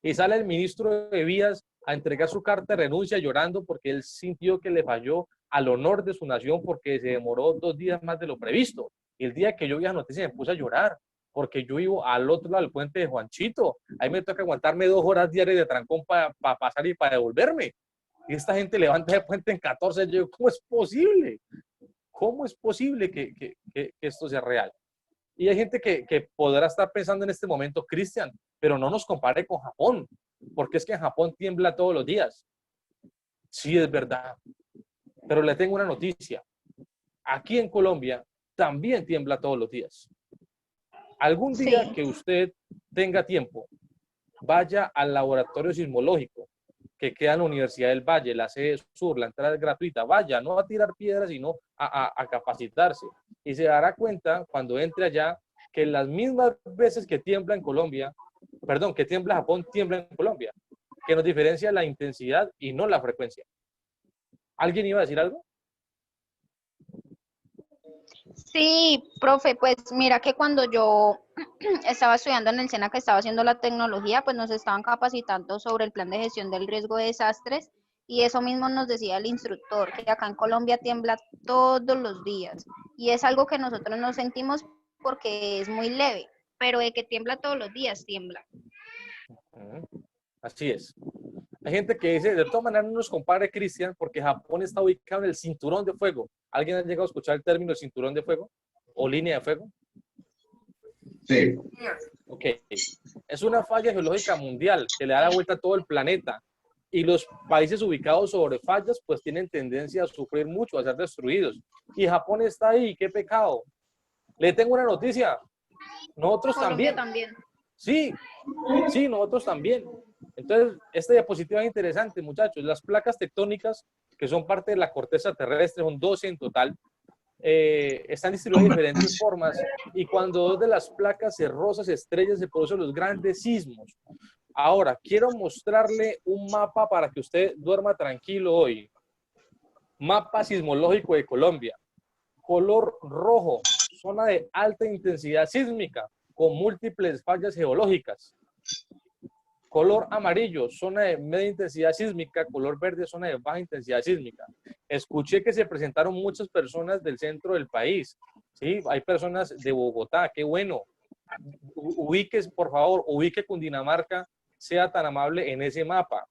Y sale el ministro de Vías a entregar su carta de renuncia llorando porque él sintió que le falló al honor de su nación porque se demoró 2 días más de lo previsto. Y el día que yo vi la noticia me puse a llorar porque yo vivo al otro lado del puente de Juanchito. Ahí me toca aguantarme 2 horas diarias de trancón para pasar y para devolverme. Y esta gente levanta el puente en 14 días. ¿Cómo es posible? ¿Cómo es posible que esto sea real? Y hay gente que podrá estar pensando en este momento, Cristian, pero no nos compare con Japón, porque es que en Japón tiembla todos los días. Sí, es verdad. Pero le tengo una noticia. Aquí en Colombia también tiembla todos los días. Algún día Sí. que usted tenga tiempo, vaya al laboratorio sismológico que queda en la Universidad del Valle, la sede sur, la entrada es gratuita. Vaya, no a tirar piedras, sino a capacitarse. Y se dará cuenta cuando entre allá que las mismas veces que tiembla en Colombia, perdón, que tiembla Japón, tiembla en Colombia, que nos diferencia la intensidad y no la frecuencia. ¿Alguien iba a decir algo? Sí, profe, pues mira que cuando yo estaba estudiando en el SENA, que estaba haciendo la tecnología, pues nos estaban capacitando sobre el plan de gestión del riesgo de desastres y eso mismo nos decía el instructor, que acá en Colombia tiembla todos los días y es algo que nosotros no sentimos porque es muy leve, pero de que tiembla todos los días, tiembla. Así es. Hay gente que dice, de todas maneras no nos compare, Cristian, porque Japón está ubicado en el cinturón de fuego. ¿Alguien ha llegado a escuchar el término cinturón de fuego? ¿O línea de fuego? Sí. Ok. Es una falla geológica mundial que le da la vuelta a todo el planeta. Y los países ubicados sobre fallas, pues tienen tendencia a sufrir mucho, a ser destruidos. Y Japón está ahí, qué pecado. Le tengo una noticia. Nosotros Colombia también. también. Sí, sí, nosotros también. Entonces, esta diapositiva es interesante, muchachos. Las placas tectónicas, que son parte de la corteza terrestre, son 12 en total, están distribuidas de diferentes formas y cuando dos de las placas se rozan, se estrellan, se producen los grandes sismos. Ahora, quiero mostrarle un mapa para que usted duerma tranquilo hoy. Mapa sismológico de Colombia. Color rojo, zona de alta intensidad sísmica con múltiples fallas geológicas. Color amarillo, zona de media intensidad sísmica. Color verde, zona de baja intensidad sísmica. Escuché que se presentaron muchas personas del centro del país. ¿Sí? Hay personas de Bogotá, qué bueno. Ubique, por favor, ubique Cundinamarca, sea tan amable en ese mapa.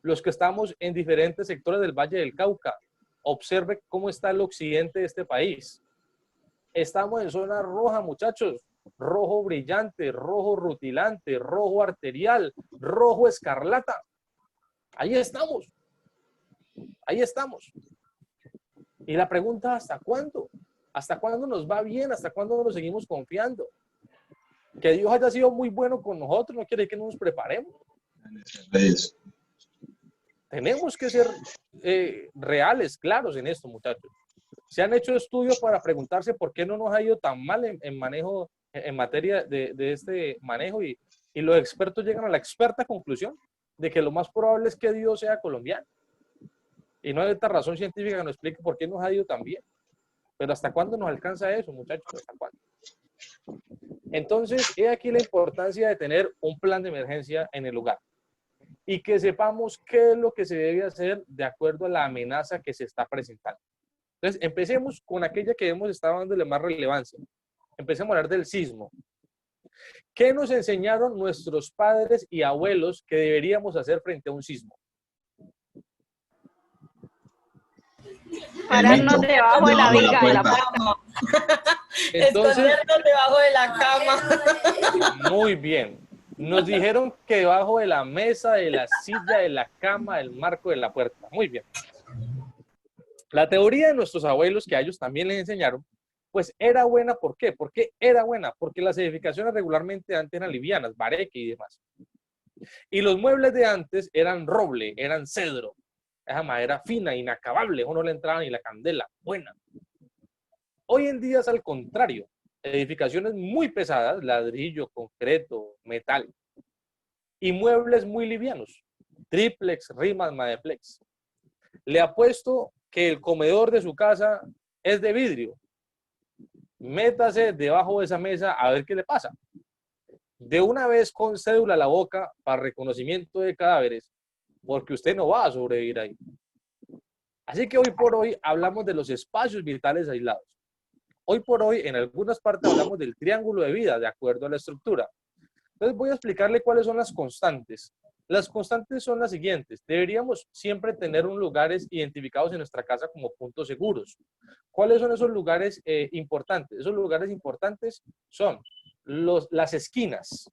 Los que estamos en diferentes sectores del Valle del Cauca, observe cómo está el occidente de este país. Estamos en zona roja, muchachos. Rojo brillante, rojo rutilante, rojo arterial, rojo escarlata. Ahí estamos. Ahí estamos. Y la pregunta, ¿hasta cuándo? ¿Hasta cuándo nos va bien? ¿Hasta cuándo nos seguimos confiando? Que Dios haya sido muy bueno con nosotros no quiere decir que no nos preparemos. Tenemos que ser reales, claros en esto, muchachos. Se han hecho estudios para preguntarse por qué no nos ha ido tan mal en manejo, en materia de este manejo y los expertos llegan a la experta conclusión de que lo más probable es que Dios sea colombiano. Y no hay otra razón científica que nos explique por qué nos ha ido tan bien. Pero ¿hasta cuándo nos alcanza eso, muchachos? ¿Hasta cuándo? Entonces, he aquí la importancia de tener un plan de emergencia en el lugar y que sepamos qué es lo que se debe hacer de acuerdo a la amenaza que se está presentando. Entonces, empecemos con aquella que hemos estado dándole más relevancia. Empecemos a hablar del sismo. ¿Qué nos enseñaron nuestros padres y abuelos que deberíamos hacer frente a un sismo? Pararnos debajo de la viga de la puerta. Entonces, escondernos debajo de la cama. Muy bien. Nos dijeron que debajo de la mesa, de la silla, de la cama, del marco de la puerta. Muy bien. La teoría de nuestros abuelos, que a ellos también les enseñaron, pues era buena. ¿Por qué? ¿Por qué era buena? Porque las edificaciones regularmente antes eran livianas, bareque y demás. Y los muebles de antes eran roble, eran cedro. Esa madera fina, inacabable, o no le entraba ni la candela. Buena. Hoy en día es al contrario. edificaciones muy pesadas, ladrillo, concreto, metal, y muebles muy livianos, triplex, rimas, madeplex. Le apuesto que el comedor de su casa es de vidrio. Métase debajo de esa mesa a ver qué le pasa. De una vez con cédula a la boca para reconocimiento de cadáveres, porque usted no va a sobrevivir ahí. Así que hoy por hoy hablamos de los espacios vitales aislados. Hoy por hoy en algunas partes hablamos del triángulo de vida de acuerdo a la estructura. Entonces voy a explicarle cuáles son las constantes. Las constantes son las siguientes. Deberíamos siempre tener unos lugares identificados en nuestra casa como puntos seguros. ¿Cuáles son esos lugares importantes? Esos lugares importantes son las esquinas,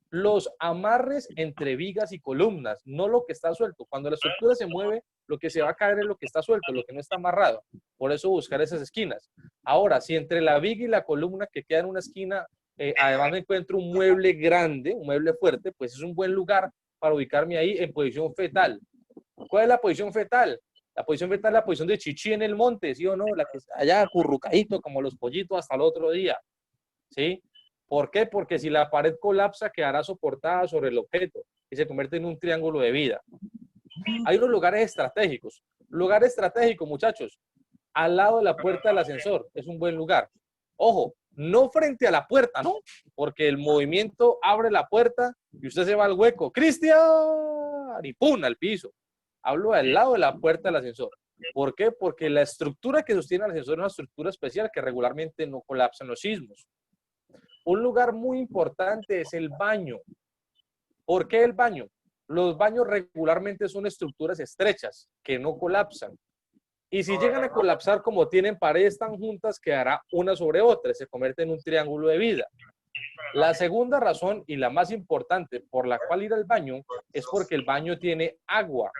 los amarres entre vigas y columnas, no lo que está suelto. Cuando la estructura se mueve, lo que se va a caer es lo que está suelto, lo que no está amarrado. Por eso buscar esas esquinas. Ahora, si entre la viga y la columna que queda en una esquina, además me encuentro un mueble grande, un mueble fuerte, pues es un buen lugar para ubicarme ahí en posición fetal. ¿Cuál es la posición fetal? La posición fetal es la posición de chichi en el monte, ¿sí o no? La que está allá acurrucadito como los pollitos hasta el otro día, ¿sí? ¿Por qué? Porque si la pared colapsa, quedará soportada sobre el objeto y se convierte en un triángulo de vida. Hay unos lugares estratégicos. Lugar estratégico, muchachos, al lado de la puerta del ascensor. Es un buen lugar. Ojo, no frente a la puerta, ¿no? Porque el movimiento abre la puerta y usted se va al hueco. ¡Cristian! Y ¡pum! Al piso. Hablo al lado de la puerta del ascensor. ¿Por qué? Porque la estructura que sostiene el ascensor es una estructura especial que regularmente no colapsa en los sismos. Un lugar muy importante es el baño. ¿Por qué el baño? Los baños regularmente son estructuras estrechas que no colapsan. Y si llegan a colapsar como tienen paredes tan juntas, quedará una sobre otra, se convierte en un triángulo de vida. La segunda razón y la más importante por la cual ir al baño es porque el baño tiene agua.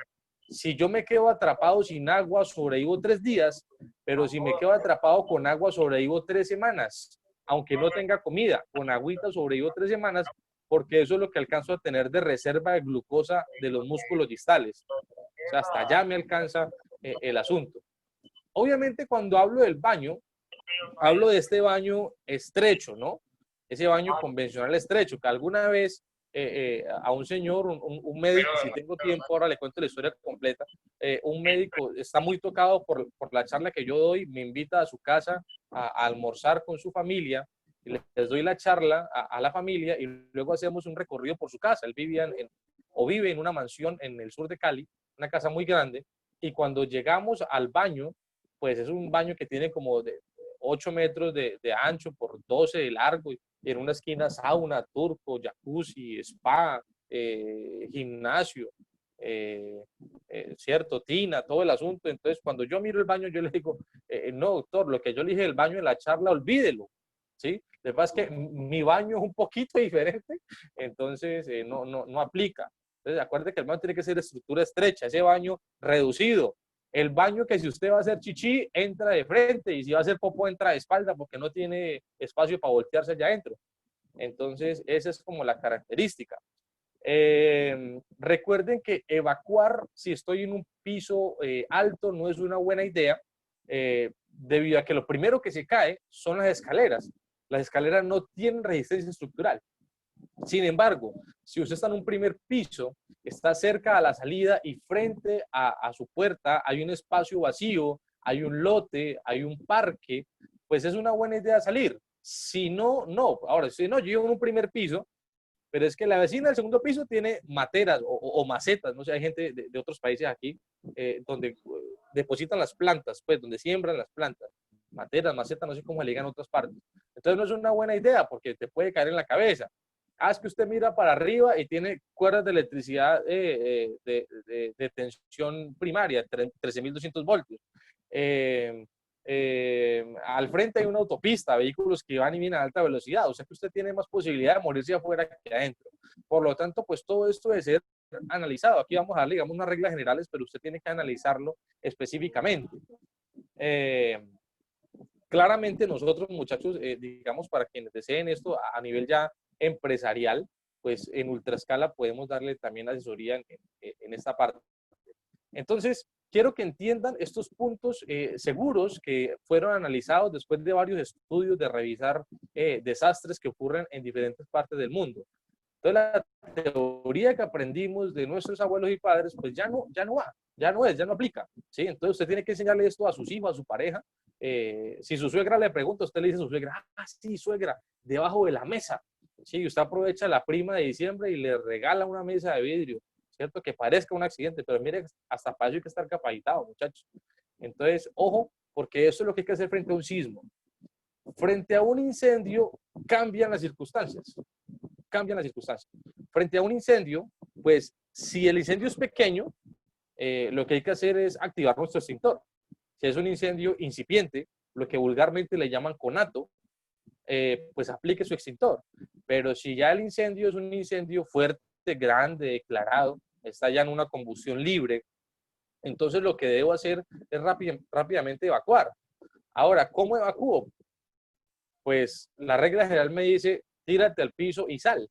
Si yo me quedo atrapado sin agua, sobrevivo 3 días, pero si me quedo atrapado con agua, sobrevivo 3 semanas. Aunque no tenga comida, con agüita sobrevivo 3 semanas, porque eso es lo que alcanzo a tener de reserva de glucosa de los músculos distales. O sea, hasta allá me alcanza el asunto. Obviamente, cuando hablo del baño, hablo de este baño estrecho, ¿no? Ese baño convencional estrecho, que alguna vez a un señor, un médico, si tengo tiempo, ahora le cuento la historia completa, un médico está muy tocado por la charla que yo doy, me invita a su casa a almorzar con su familia, y les doy la charla a la familia y luego hacemos un recorrido por su casa. Él vivía vive en una mansión en el sur de Cali, una casa muy grande, y cuando llegamos al baño, pues es un baño que tiene como de 8 metros de ancho por 12 de largo, y en una esquina sauna, turco, jacuzzi, spa, gimnasio, cierto, tina, todo el asunto. Entonces, cuando yo miro el baño, yo le digo, no, doctor, lo que yo le dije del baño en la charla, olvídelo, ¿sí? Lo que pasa es que mi baño es un poquito diferente, entonces no aplica. Entonces, acuérdate que el baño tiene que ser de estructura estrecha, ese baño reducido. El baño que si usted va a hacer chichi, entra de frente, y si va a hacer popó, entra de espalda, porque no tiene espacio para voltearse allá adentro. Entonces, esa es como la característica. Recuerden que evacuar, si estoy en un piso alto, no es una buena idea, debido a que lo primero que se cae son las escaleras. Las escaleras no tienen resistencia estructural. Sin embargo, si usted está en un primer piso, está cerca a la salida y frente a su puerta hay un espacio vacío, hay un lote, hay un parque, pues es una buena idea salir. Si no, no. Ahora, si no, yo vivo en un primer piso, pero es que la vecina del segundo piso tiene materas o macetas, no sé, hay gente de otros países aquí donde depositan las plantas, pues donde siembran las plantas. Materas, macetas, no sé cómo se le digan en otras partes. Entonces no es una buena idea porque te puede caer en la cabeza. Es que usted mira para arriba y tiene cuerdas de electricidad de tensión primaria, 13.200 voltios. Al frente hay una autopista, vehículos que van y vienen a alta velocidad, o sea que usted tiene más posibilidad de morirse afuera que adentro. Por lo tanto, pues todo esto debe ser analizado. Aquí vamos a darle, digamos, unas reglas generales, pero usted tiene que analizarlo específicamente. Claramente nosotros, muchachos, digamos, para quienes deseen esto a nivel ya empresarial, pues en Ultraescala podemos darle también asesoría en esta parte. Entonces, quiero que entiendan estos puntos seguros que fueron analizados después de varios estudios de revisar desastres que ocurren en diferentes partes del mundo. Entonces, la teoría que aprendimos de nuestros abuelos y padres, pues ya no va, ya no aplica, ¿sí? Entonces, usted tiene que enseñarle esto a sus hijos, a su pareja. Si su suegra le pregunta, usted le dice a su suegra, sí, suegra, debajo de la mesa. Sí, usted aprovecha la prima de diciembre y le regala una mesa de vidrio, ¿cierto? Que parezca un accidente, pero mire, hasta para eso hay que estar capacitado, muchachos. Entonces, ojo, porque eso es lo que hay que hacer frente a un sismo. Frente a un incendio, cambian las circunstancias. Frente a un incendio, pues, si el incendio es pequeño, lo que hay que hacer es activar nuestro extintor. Si es un incendio incipiente, lo que vulgarmente le llaman conato, pues aplique su extintor. Pero si ya el incendio es un incendio fuerte, grande, declarado, está ya en una combustión libre, entonces lo que debo hacer es rápidamente evacuar. Ahora, ¿cómo evacúo? Pues la regla general me dice, tírate al piso y sal.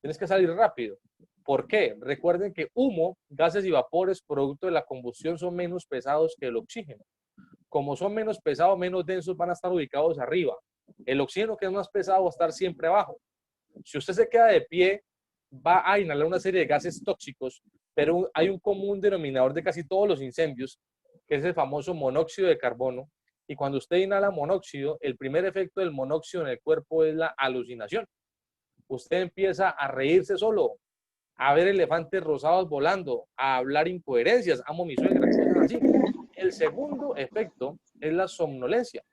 Tienes que salir rápido. ¿Por qué? Recuerden que humo, gases y vapores producto de la combustión son menos pesados que el oxígeno. Como son menos pesados, menos densos, van a estar ubicados arriba. El oxígeno, que es más pesado, va a estar siempre abajo. Si usted se queda de pie, va a inhalar una serie de gases tóxicos, pero hay un común denominador de casi todos los incendios, que es el famoso monóxido de carbono. Y cuando usted inhala monóxido, el primer efecto del monóxido en el cuerpo es la alucinación. Usted empieza a reírse solo, a ver elefantes rosados volando, a hablar incoherencias, amo a mi suegra, cosas así. El segundo efecto es la somnolencia.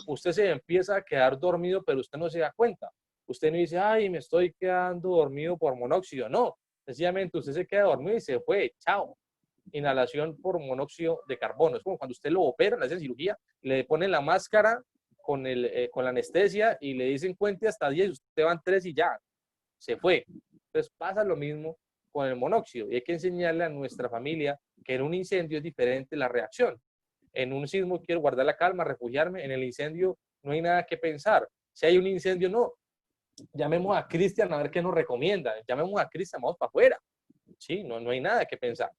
Usted se empieza a quedar dormido, pero usted no se da cuenta. Usted no dice, ay, me estoy quedando dormido por monóxido. No, sencillamente usted se queda dormido y se fue, chao. Inhalación por monóxido de carbono. Es como cuando usted lo operan, le hacen cirugía, le ponen la máscara con la anestesia y le dicen cuente hasta 10, usted van 3 y ya, se fue. Entonces pasa lo mismo con el monóxido y hay que enseñarle a nuestra familia que en un incendio es diferente la reacción. En un sismo quiero guardar la calma, refugiarme, en el incendio no hay nada que pensar. Si hay un incendio, no. Llamemos a Cristian a ver qué nos recomienda. Llamemos a Cristian, vamos para afuera. Sí, no hay nada que pensar.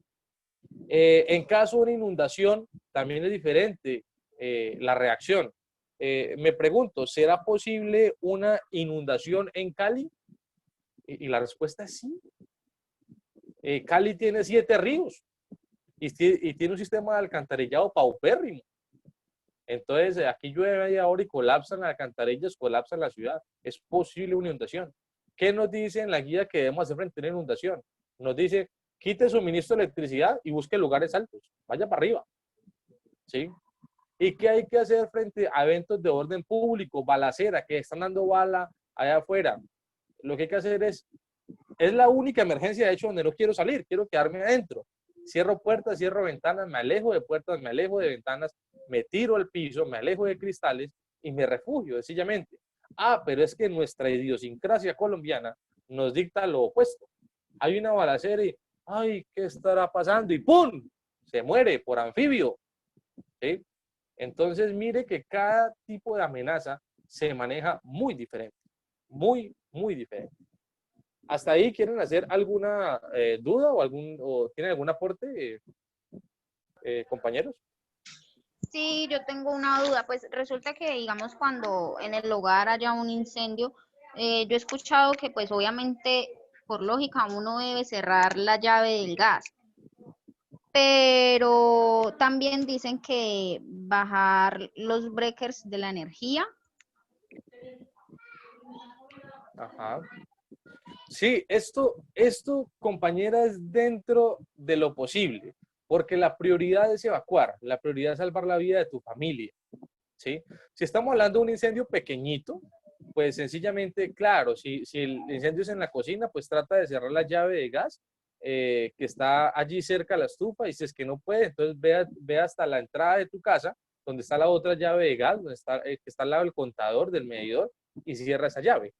En caso de una inundación, también es diferente la reacción. Me pregunto, ¿será posible una inundación en Cali? Y la respuesta es sí. Cali tiene 7 ríos y tiene un sistema de alcantarillado paupérrimo. Entonces, aquí llueve ahora y colapsan las alcantarillas, colapsan la ciudad. Es posible una inundación. ¿Qué nos dice en la guía que debemos hacer frente a una inundación? Nos dice, quite suministro de electricidad y busque lugares altos. Vaya para arriba. ¿Sí? ¿Y qué hay que hacer frente a eventos de orden público, balacera, que están dando bala allá afuera? Lo que hay que hacer es la única emergencia, de hecho, donde no quiero salir, quiero quedarme adentro. Cierro puertas, cierro ventanas, me alejo de puertas, me alejo de ventanas, me tiro al piso, me alejo de cristales y me refugio, sencillamente. Pero es que nuestra idiosincrasia colombiana nos dicta lo opuesto. Hay una balacera y, ay, ¿qué estará pasando? Y ¡pum! Se muere por anfibio. ¿Sí? Entonces, mire que cada tipo de amenaza se maneja muy diferente. Muy, muy diferente. ¿Hasta ahí quieren hacer alguna duda o tienen algún aporte, compañeros? Sí, yo tengo una duda. Pues resulta que, digamos, cuando en el hogar haya un incendio, yo he escuchado que, pues, obviamente, por lógica, uno debe cerrar la llave del gas. Pero también dicen que bajar los breakers de la energía. Ajá. Sí, esto, compañera, es dentro de lo posible, porque la prioridad es evacuar, la prioridad es salvar la vida de tu familia, ¿sí? Si estamos hablando de un incendio pequeñito, pues sencillamente, claro, si el incendio es en la cocina, pues trata de cerrar la llave de gas que está allí cerca de la estufa, y si es que no puede, entonces ve hasta la entrada de tu casa, donde está la otra llave de gas, donde está, que está al lado del contador, del medidor, y cierra esa llave.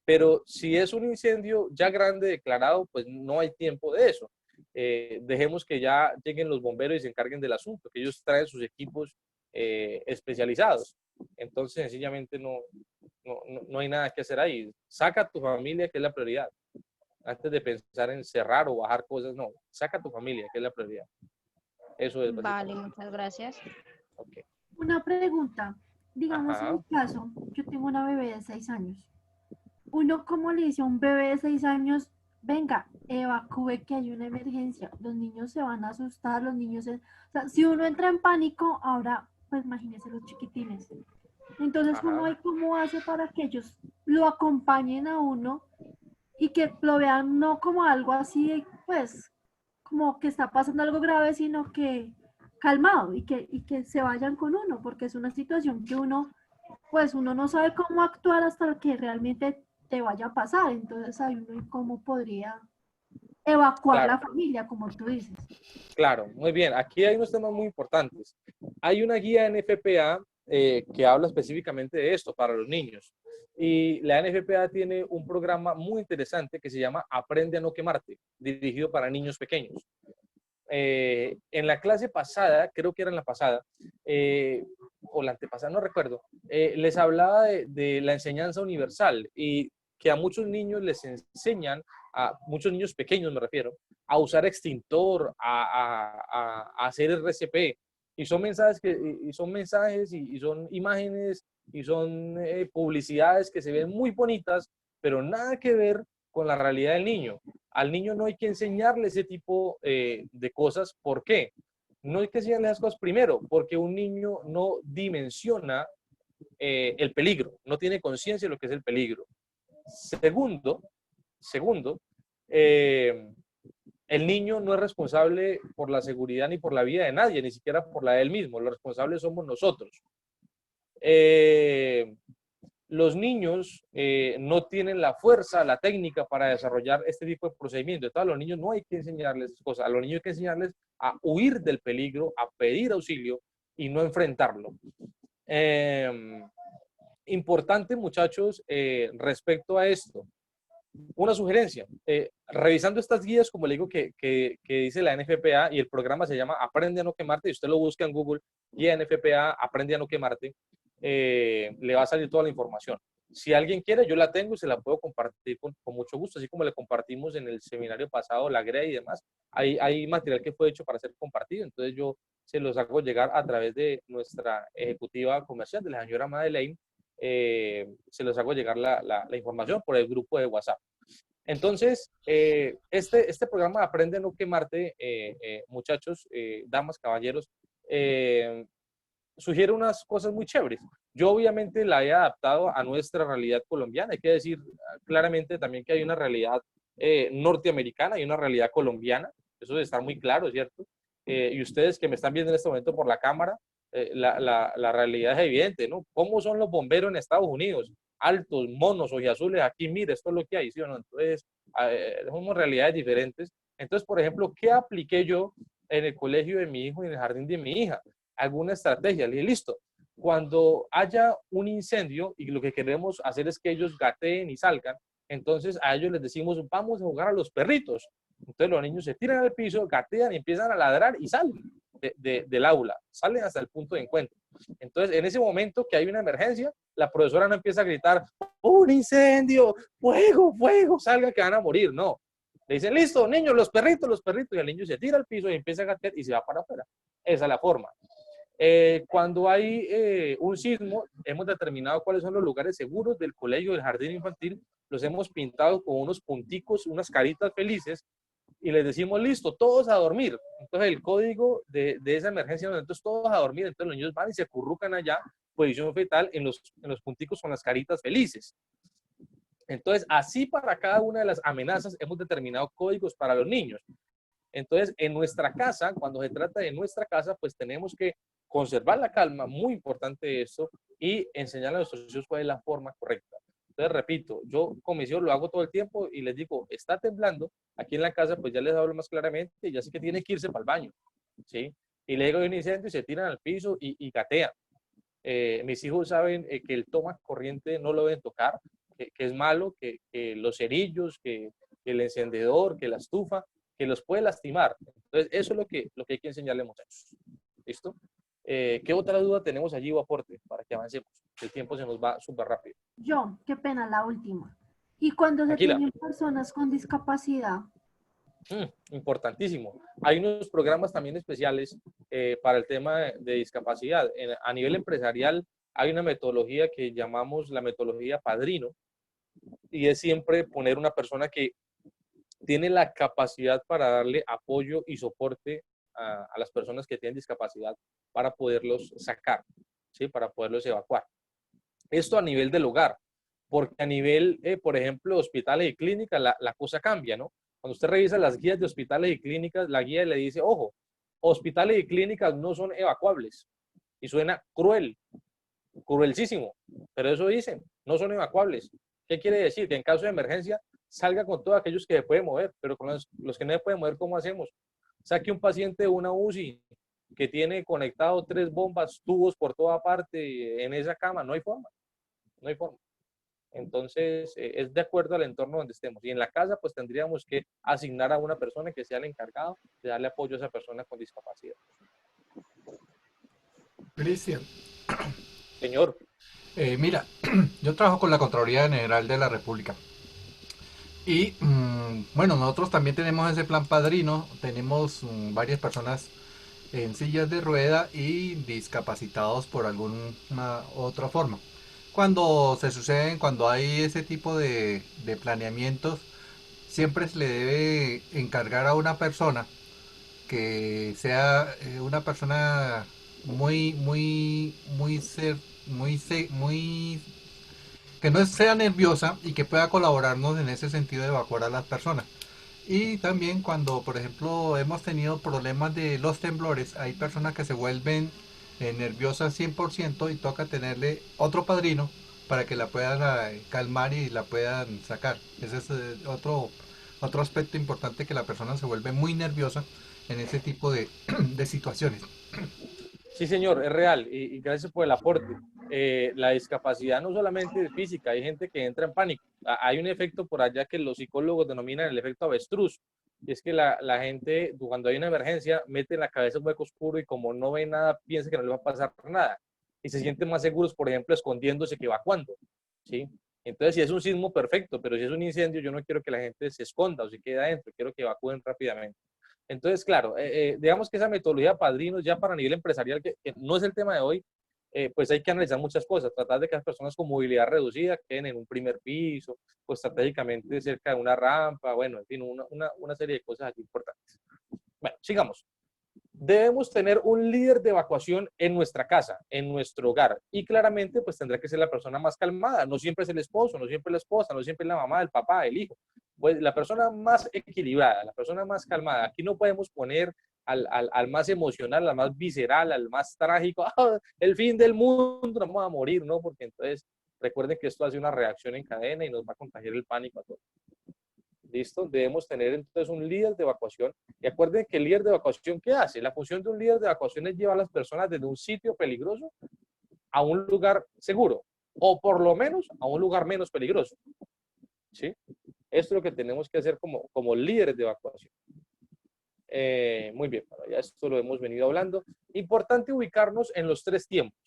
Pero si es un incendio ya grande declarado, pues no hay tiempo de eso. Dejemos que ya lleguen los bomberos y se encarguen del asunto, que ellos traen sus equipos especializados. Entonces, sencillamente no hay nada que hacer ahí. Saca a tu familia, que es la prioridad. Antes de pensar en cerrar o bajar cosas, no. Saca a tu familia, que es la prioridad. Eso es Vale, básicamente. muchas gracias. Ok. Una pregunta. Digamos, en Ajá. mi caso, yo tengo una bebé de 6 años. Uno, ¿cómo le dice a un bebé de 6 años, venga, evacúe que hay una emergencia? Los niños se van a asustar, los niños o sea, si uno entra en pánico, ahora, pues imagínense los chiquitines. Entonces, uno Ajá. ahí cómo hace para que ellos lo acompañen a uno y que lo vean no como algo así, pues, como que está pasando algo grave, sino que calmado y que se vayan con uno, porque es una situación que uno, pues uno no sabe cómo actuar hasta que realmente te vaya a pasar. Entonces hay uno cómo podría evacuar Claro, la familia, como tú dices. claro, muy bien. Aquí hay unos temas muy importantes. Hay una guía NFPA que habla específicamente de esto para los niños. Y la NFPA tiene un programa muy interesante que se llama Aprende a no quemarte, dirigido para niños pequeños. En la clase pasada, creo que era en la pasada, o la antepasada, no recuerdo, les hablaba de la enseñanza universal y que a muchos niños les enseñan, a muchos niños pequeños me refiero, a usar extintor, a hacer RCP. Y son mensajes, y son imágenes y son publicidades que se ven muy bonitas, pero nada que ver con la realidad del niño. Al niño no hay que enseñarle ese tipo de cosas. ¿Por qué? No hay que enseñarle esas cosas primero, porque un niño no dimensiona el peligro, no tiene conciencia de lo que es el peligro. Segundo, eh, el niño no es responsable por la seguridad ni por la vida de nadie, ni siquiera por la de él mismo. Los responsables somos nosotros. Los niños no tienen la fuerza, la técnica para desarrollar este tipo de procedimientos. Entonces, a los niños no hay que enseñarles cosas. A los niños hay que enseñarles a huir del peligro, a pedir auxilio y no enfrentarlo. Importante, muchachos, respecto a esto. Una sugerencia, revisando estas guías, como le digo, que dice la NFPA y el programa se llama Aprende a no quemarte, y usted lo busca en Google, guía NFPA, Aprende a no quemarte, le va a salir toda la información. Si alguien quiere, yo la tengo y se la puedo compartir con mucho gusto, así como le compartimos en el seminario pasado, la GRE y demás. Hay material que fue hecho para ser compartido, entonces yo se los hago llegar a través de nuestra ejecutiva comercial, de la señora Madeleine, se los hago llegar la información por el grupo de WhatsApp. Entonces, este programa Aprende a no quemarte, muchachos, damas, caballeros, sugiere unas cosas muy chéveres. Yo obviamente la he adaptado a nuestra realidad colombiana. Hay que decir claramente también que hay una realidad norteamericana y una realidad colombiana. Eso debe estar muy claro, ¿cierto? Y ustedes que me están viendo en este momento por la cámara, la realidad es evidente, ¿no? ¿Cómo son los bomberos en Estados Unidos? Altos, monos, ojiazules, aquí mire, esto es lo que hay, ¿sí o no? Entonces, somos realidades diferentes. Entonces, por ejemplo, ¿qué apliqué yo en el colegio de mi hijo y en el jardín de mi hija? Alguna estrategia. Le dije, listo, cuando haya un incendio y lo que queremos hacer es que ellos gateen y salgan, entonces a ellos les decimos, vamos a jugar a los perritos. Entonces los niños se tiran al piso, gatean y empiezan a ladrar y salen del aula, salen hasta el punto de encuentro. Entonces, en ese momento que hay una emergencia, la profesora no empieza a gritar, ¡un incendio! ¡Fuego, fuego! Salga que van a morir. No. Le dicen, listo, niños, los perritos, y el niño se tira al piso y empieza a gatear y se va para afuera. Esa es la forma. Cuando hay un sismo, hemos determinado cuáles son los lugares seguros del colegio, del jardín infantil, los hemos pintado con unos punticos, unas caritas felices, y les decimos, listo, todos a dormir. Entonces el código de esa emergencia, entonces todos a dormir, entonces los niños van y se acurrucan allá, posición fetal, en los punticos con las caritas felices. Entonces, así para cada una de las amenazas hemos determinado códigos para los niños. Entonces, en nuestra casa, cuando se trata de nuestra casa, pues tenemos que conservar la calma, muy importante eso, y enseñarle a nuestros hijos cuál es la forma correcta. Entonces, repito, yo como hijos lo hago todo el tiempo y les digo, está temblando, aquí en la casa, pues ya les hablo más claramente, y ya sé que tiene que irse para el baño, ¿sí? Y luego hay un incendio y se tiran al piso y gatean. Mis hijos saben que el toma corriente no lo deben tocar, que es malo, que los cerillos, que el encendedor, que la estufa, que los puede lastimar. Entonces, eso es lo que hay que enseñarle, muchachos. ¿Listo? ¿Qué otra duda tenemos allí o aporte para que avancemos? El tiempo se nos va súper rápido. Qué pena, la última. Y cuando se Tranquila. tienen personas con discapacidad, Importantísimo. Hay unos programas también especiales para el tema de discapacidad. A nivel empresarial hay una metodología que llamamos la metodología padrino, y es siempre poner una persona que tiene la capacidad para darle apoyo y soporte a las personas que tienen discapacidad para poderlos sacar, ¿sí? Para poderlos evacuar. Esto a nivel del hogar, porque a nivel, por ejemplo, hospitales y clínicas, la cosa cambia, ¿no? Cuando usted revisa las guías de hospitales y clínicas, la guía le dice, ojo, hospitales y clínicas no son evacuables. Y suena cruel, cruelísimo, pero eso dicen, no son evacuables. ¿Qué quiere decir? Que en caso de emergencia salga con todos aquellos que se pueden mover, pero con los que no se pueden mover, ¿cómo hacemos? Saque un paciente de una UCI que tiene conectado 3 bombas, tubos por toda parte en esa cama, no hay forma, no hay forma. Entonces, es de acuerdo al entorno donde estemos. Y en la casa, pues tendríamos que asignar a una persona que sea el encargado de darle apoyo a esa persona con discapacidad. Cristian. Señor. Mira, yo trabajo con la Contraloría General de la República. Y bueno, nosotros también tenemos ese plan padrino. Tenemos varias personas en sillas de rueda y discapacitados por alguna otra forma. Cuando cuando hay ese tipo de planeamientos, siempre se le debe encargar a una persona que sea una persona que no sea nerviosa y que pueda colaborarnos en ese sentido de evacuar a las personas. Y también cuando, por ejemplo, hemos tenido problemas de los temblores, hay personas que se vuelven nerviosas 100% y toca tenerle otro padrino para que la puedan calmar y la puedan sacar. Ese es otro aspecto importante, que la persona se vuelve muy nerviosa en ese tipo de situaciones. Sí, señor, es real, y gracias por el aporte. La discapacidad no solamente es física, hay gente que entra en pánico. Hay un efecto por allá que los psicólogos denominan el efecto avestruz, y es que la gente, cuando hay una emergencia, mete en la cabeza un hueco oscuro y como no ve nada, piensa que no le va a pasar nada, y se sienten más seguros, por ejemplo, escondiéndose que evacuando, ¿sí? Entonces, si es un sismo, perfecto, pero si es un incendio, yo no quiero que la gente se esconda o se quede adentro, quiero que evacúen rápidamente. Entonces, claro, digamos que esa metodología padrinos ya para nivel empresarial, que no es el tema de hoy, pues hay que analizar muchas cosas, tratar de que las personas con movilidad reducida queden en un primer piso, pues estratégicamente cerca de una rampa, bueno, en fin, una serie de cosas aquí importantes. Bueno, sigamos. Debemos tener un líder de evacuación en nuestra casa, en nuestro hogar, y claramente pues tendrá que ser la persona más calmada. No siempre es el esposo, no siempre es la esposa, no siempre es la mamá, el papá, el hijo. Pues la persona más equilibrada, la persona más calmada. Aquí no podemos poner al más emocional, al más visceral, al más trágico, el fin del mundo, nos vamos a morir, ¿no? Porque entonces recuerden que esto hace una reacción en cadena y nos va a contagiar el pánico a todos. ¿Listo? Debemos tener entonces un líder de evacuación. Y acuerden que el líder de evacuación, ¿qué hace? La función de un líder de evacuación es llevar a las personas desde un sitio peligroso a un lugar seguro, o por lo menos a un lugar menos peligroso. ¿Sí? Esto es lo que tenemos que hacer como líderes de evacuación. Muy bien, bueno, ya esto lo hemos venido hablando. Importante ubicarnos en los 3 tiempos.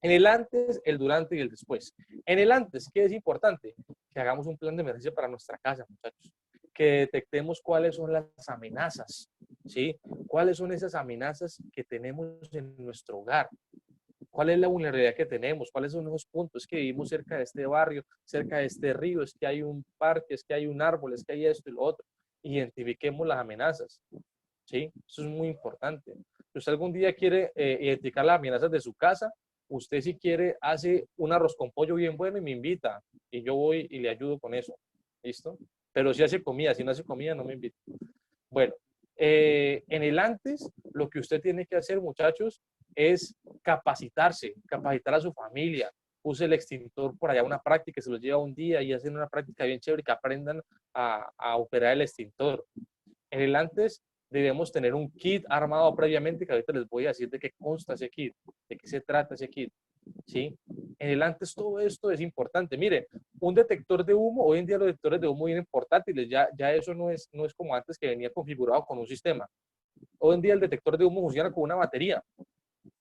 En el antes, el durante y el después. En el antes, ¿qué es importante? Que hagamos un plan de emergencia para nuestra casa, muchachos. Que detectemos cuáles son las amenazas, ¿sí? ¿Cuáles son esas amenazas que tenemos en nuestro hogar? ¿Cuál es la vulnerabilidad que tenemos? ¿Cuáles son esos puntos? Es que vivimos cerca de este barrio, cerca de este río, es que hay un parque, es que hay un árbol, es que hay esto y lo otro. Identifiquemos las amenazas, ¿sí? Eso es muy importante. Si usted algún día quiere identificar las amenazas de su casa, usted si quiere hace un arroz con pollo bien bueno y me invita y yo voy y le ayudo con eso, ¿listo? Pero si hace comida, si no hace comida no me invita. Bueno, en el antes lo que usted tiene que hacer, muchachos, es capacitarse, capacitar a su familia. Use el extintor por allá, una práctica, se los lleva un día y hacen una práctica bien chévere, que aprendan a operar el extintor. En el antes debemos tener un kit armado previamente, que ahorita les voy a decir de qué consta ese kit, de qué se trata ese kit, ¿sí? En el antes todo esto es importante. Miren, un detector de humo, hoy en día los detectores de humo vienen portátiles, ya eso no es como antes, que venía configurado con un sistema. Hoy en día el detector de humo funciona con una batería,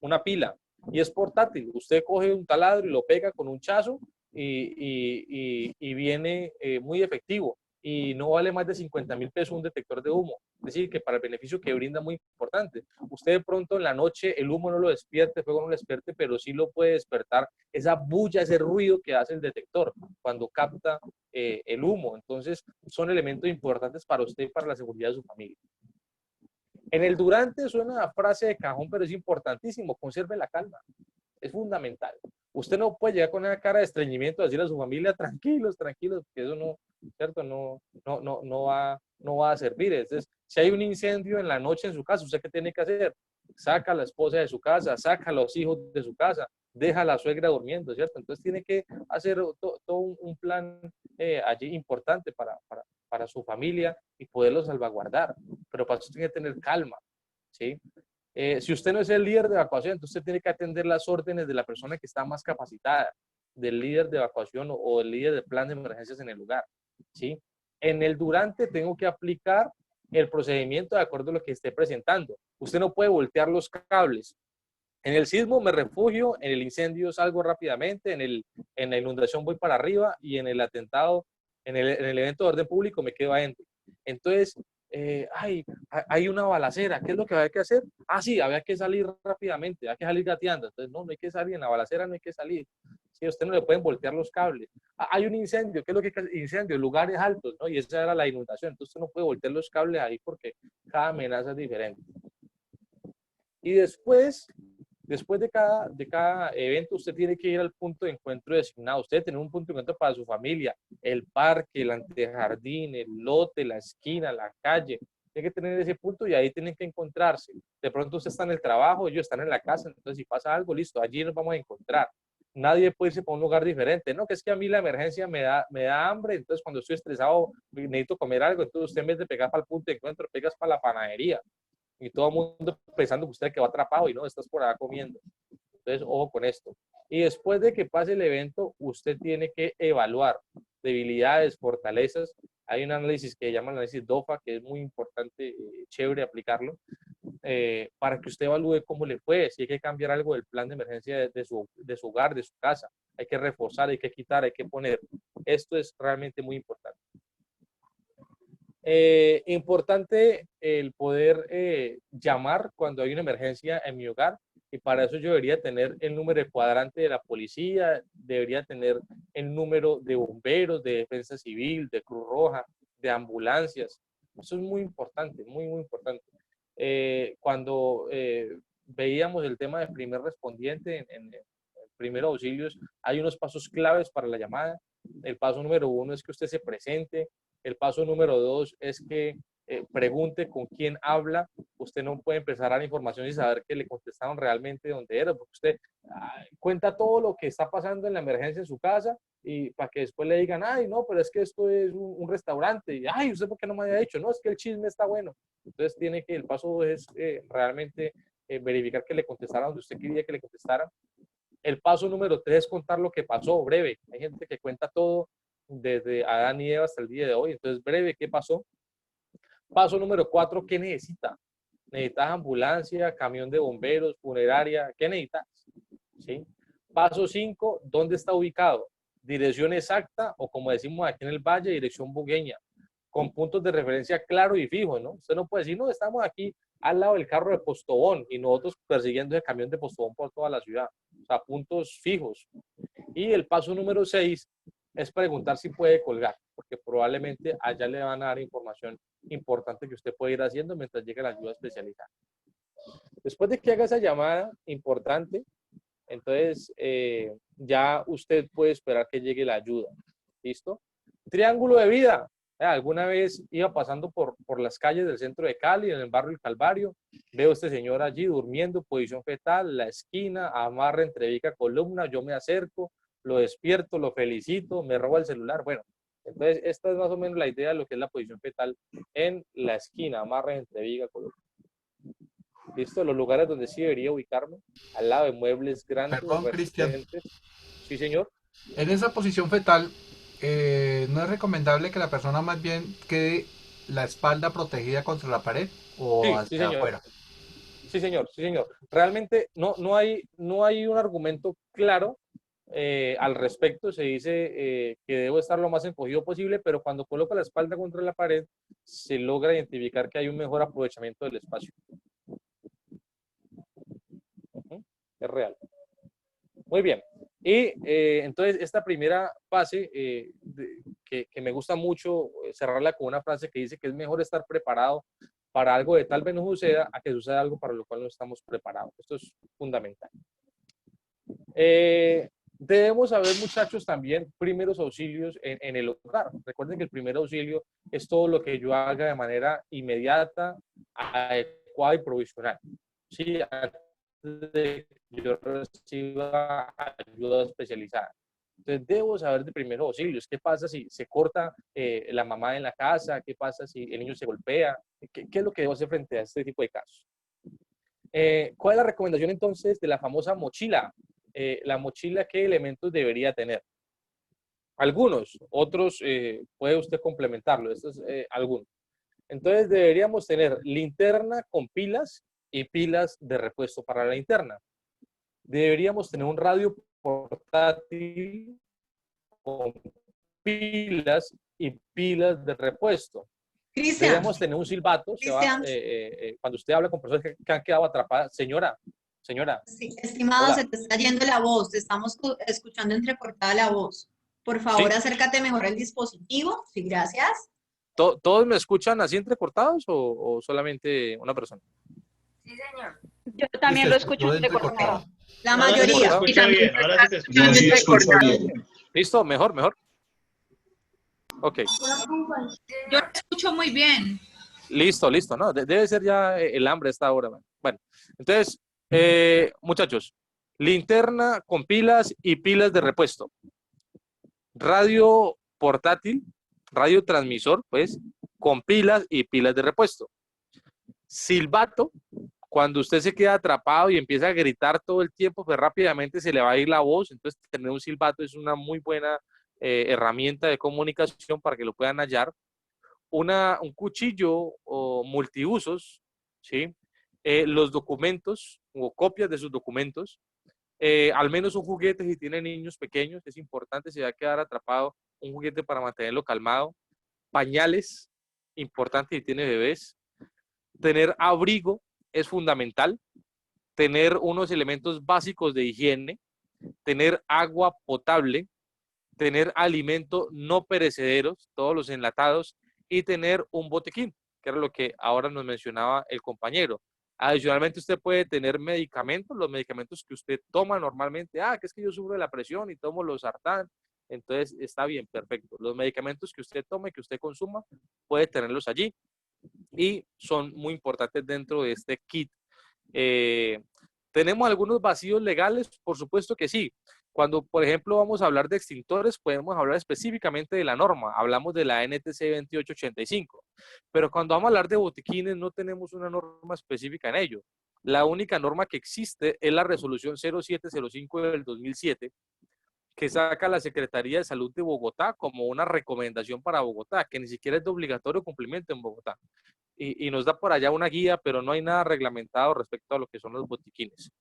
una pila, y es portátil. Usted coge un taladro y lo pega con un chazo y viene muy efectivo. y no vale más de 50.000 pesos un detector de humo. Es decir, que para el beneficio que brinda muy importante. Usted de pronto en la noche el humo no lo despierte, el fuego no lo despierte, pero sí lo puede despertar esa bulla, ese ruido que hace el detector cuando capta el humo. Entonces, son elementos importantes para usted y para la seguridad de su familia. En el durante suena una frase de cajón, pero es importantísimo, conserve la calma. Es fundamental. Usted no puede llegar con una cara de estreñimiento a decirle a su familia, tranquilos, tranquilos, porque eso no, ¿cierto? No va a servir. Entonces, si hay un incendio en la noche en su casa, ¿usted qué tiene que hacer? Saca a la esposa de su casa, saca a los hijos de su casa, deja a la suegra durmiendo, ¿cierto? Entonces tiene que hacer todo un plan allí importante para su familia y poderlo salvaguardar. Pero para eso tiene que tener calma, ¿sí? Si usted no es el líder de evacuación, entonces usted tiene que atender las órdenes de la persona que está más capacitada, del líder de evacuación o del líder del plan de emergencias en el lugar, ¿sí? En el durante tengo que aplicar el procedimiento de acuerdo a lo que esté presentando. Usted no puede voltear los cables. En el sismo me refugio, en el incendio salgo rápidamente, en la inundación voy para arriba y en el atentado, en el evento de orden público me quedo adentro. Entonces, hay una balacera, ¿qué es lo que hay que hacer? Ah, sí, había que salir rápidamente, hay que salir gateando. Entonces, no hay que salir, en la balacera no hay que salir. Sí, a usted no le pueden voltear los cables. Hay un incendio, ¿qué es lo que hay? Incendio, lugares altos, ¿no? Y esa era la inundación. Entonces, usted no puede voltear los cables ahí porque cada amenaza es diferente. Y después de cada evento, usted tiene que ir al punto de encuentro designado. Usted tiene un punto de encuentro para su familia, el parque, el antejardín, el lote, la esquina, la calle. Tiene que tener ese punto y ahí tienen que encontrarse. De pronto usted está en el trabajo, ellos están en la casa, entonces si pasa algo, listo, allí nos vamos a encontrar. Nadie puede irse para un lugar diferente. No, que es que a mí la emergencia me da hambre, entonces cuando estoy estresado necesito comer algo, entonces usted en vez de pegar para el punto de encuentro, pegas para la panadería. Y todo el mundo pensando que usted que va atrapado y no, estás por allá comiendo. Entonces, ojo con esto. Y después de que pase el evento, usted tiene que evaluar debilidades, fortalezas. Hay un análisis que se llama el análisis DOFA, que es muy importante, chévere aplicarlo, para que usted evalúe cómo le fue, si hay que cambiar algo del plan de emergencia de su hogar, de su casa. Hay que reforzar, hay que quitar, hay que poner. Esto es realmente muy importante. Importante el poder llamar cuando hay una emergencia en mi hogar, y para eso yo debería tener el número de cuadrante de la policía, debería tener el número de bomberos, de defensa civil, de Cruz Roja, de ambulancias. Eso es muy importante, muy, muy importante. Cuando veíamos el tema de primer respondiente en primeros auxilios, hay unos pasos claves para la llamada. El paso número 1 es que usted se presente. El paso número 2 es que pregunte con quién habla. Usted no puede empezar a dar información y saber que le contestaron realmente dónde era, porque usted cuenta todo lo que está pasando en la emergencia en su casa y para que después le digan, ay, no, pero es que esto es un restaurante. Y, ay, ¿usted por qué no me había dicho? No, es que el chisme está bueno. Entonces el paso 2 es realmente verificar que le contestaran donde usted quería que le contestaran. El paso número 3 es contar lo que pasó, breve. Hay gente que cuenta todo desde Adán y Eva hasta el día de hoy. Entonces, breve, ¿qué pasó? Paso número 4, ¿qué necesita? ¿Necesitas ambulancia, camión de bomberos, funeraria? ¿Qué necesitas? ¿Sí? Paso 5, ¿dónde está ubicado? Dirección exacta o, como decimos aquí en el Valle, dirección bugueña, con puntos de referencia claro y fijo, ¿no? Usted no puede decir, no, estamos aquí al lado del carro de Postobón y nosotros persiguiendo ese camión de Postobón por toda la ciudad. O sea, puntos fijos. Y el paso número 6 es preguntar si puede colgar, porque probablemente allá le van a dar información importante que usted puede ir haciendo mientras llegue la ayuda especializada. Después de que haga esa llamada importante, entonces ya usted puede esperar que llegue la ayuda. ¿Listo? Triángulo de vida. Alguna vez iba pasando por las calles del centro de Cali, en el barrio El Calvario, veo a este señor allí durmiendo, posición fetal, la esquina, amarra entre viga columna, yo me acerco, lo despierto, lo felicito, me roba el celular. Bueno, entonces esta es más o menos la idea de lo que es la posición fetal en la esquina, amarra entre viga columna. ¿Listo? Los lugares donde sí debería ubicarme, al lado de muebles grandes. Perdón, Cristian. Sí, señor. En esa posición fetal, ¿no es recomendable que la persona más bien quede la espalda protegida contra la pared o hacia afuera? Sí, señor, sí, señor. Realmente no hay un argumento claro al respecto, se dice que debo estar lo más encogido posible, pero cuando coloco la espalda contra la pared, se logra identificar que hay un mejor aprovechamiento del espacio. Es real. Muy bien. Y entonces esta primera fase que me gusta mucho cerrarla con una frase que dice que es mejor estar preparado para algo de tal vez no suceda a que suceda algo para lo cual no estamos preparados. Esto es fundamental. Debemos saber, muchachos, también primeros auxilios en el hogar. Recuerden que el primer auxilio es todo lo que yo haga de manera inmediata, adecuada y provisional. Sí, de que yo reciba ayuda especializada. Entonces, debo saber de primeros auxilios. ¿Qué pasa si se corta la mamá en la casa? ¿Qué pasa si el niño se golpea? ¿Qué es lo que debo hacer frente a este tipo de casos? ¿Cuál es la recomendación entonces de la famosa mochila? La mochila, ¿qué elementos debería tener? Algunos, otros puede usted complementarlo. Estos algunos. Entonces, deberíamos tener linterna con pilas y pilas de repuesto para la linterna. Deberíamos tener un radio portátil con pilas y pilas de repuesto. Cristian, Deberíamos tener un silbato. Cuando usted habla con personas que han quedado atrapadas, señora. Sí, estimado, Hola. se te está yendo la voz, te estamos escuchando entrecortada la voz. Por favor, ¿Sí? acércate mejor al dispositivo. Sí, gracias. ¿Todos me escuchan así entrecortados o solamente una persona? Sí, señor. Yo también lo escucho entrecortado. La Ahora sí te mayoría. escucha bien, ahora sí te escucha Yo sí bien. escucho bien. ¿Listo? Mejor. Ok. Yo lo escucho muy bien. Listo, ¿no? Debe ser ya el hambre a esta hora. Bueno, entonces, muchachos, linterna con pilas y pilas de repuesto. Radio portátil, radio transmisor, pues, con pilas y pilas de repuesto. Silbato, cuando usted se queda atrapado y empieza a gritar todo el tiempo, pues rápidamente se le va a ir la voz. Entonces, tener un silbato es una muy buena herramienta de comunicación para que lo puedan hallar. Un cuchillo o multiusos, ¿sí? Los documentos o copias de sus documentos, al menos un juguete si tiene niños pequeños, es importante, si va a quedar atrapado, un juguete para mantenerlo calmado, pañales, importante si tiene bebés, tener abrigo es fundamental, tener unos elementos básicos de higiene, tener agua potable, tener alimentos no perecederos, todos los enlatados, y tener un botiquín, que era lo que ahora nos mencionaba el compañero. Adicionalmente, usted puede tener medicamentos, los medicamentos que usted toma normalmente. Que es que yo sufro de la presión y tomo los sartán. Entonces, está bien, perfecto. Los medicamentos que usted tome, que usted consuma, puede tenerlos allí. Y son muy importantes dentro de este kit. ¿Tenemos algunos vacíos legales? Por supuesto que sí. Cuando, por ejemplo, vamos a hablar de extintores, podemos hablar específicamente de la norma. Hablamos de la NTC 2885. Pero cuando vamos a hablar de botiquines, no tenemos una norma específica en ello. La única norma que existe es la resolución 0705 del 2007, que saca la Secretaría de Salud de Bogotá como una recomendación para Bogotá, que ni siquiera es de obligatorio cumplimiento en Bogotá. Y nos da por allá una guía, pero no hay nada reglamentado respecto a lo que son los botiquines.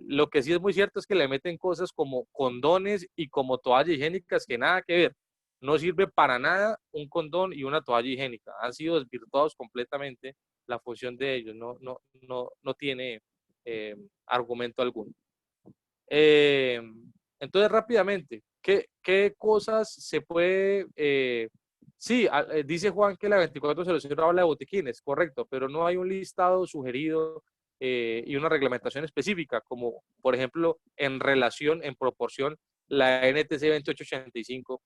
Lo que sí es muy cierto es que le meten cosas como condones y como toallas higiénicas que nada que ver. No sirve para nada un condón y una toalla higiénica. Han sido desvirtuados completamente la función de ellos. No tiene argumento alguno. Entonces, rápidamente, ¿qué cosas se puede... sí, dice Juan que la 2400 habla de botiquines, correcto, pero no hay un listado sugerido y una reglamentación específica, como por ejemplo en relación, en proporción, la NTC 2885,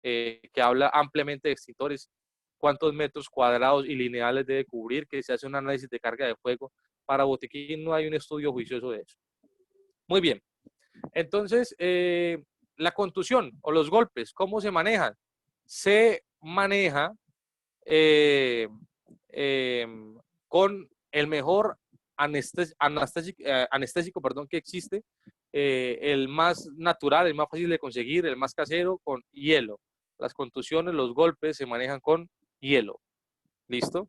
que habla ampliamente de extintores, cuántos metros cuadrados y lineales debe cubrir, que se hace un análisis de carga de fuego. Para botiquín no hay un estudio juicioso de eso. Muy bien. Entonces, la contusión o los golpes, ¿cómo se manejan? Se maneja con el mejor anestésico, que existe, el más natural, el más fácil de conseguir, el más casero, con hielo. Las contusiones, los golpes se manejan con hielo. ¿Listo?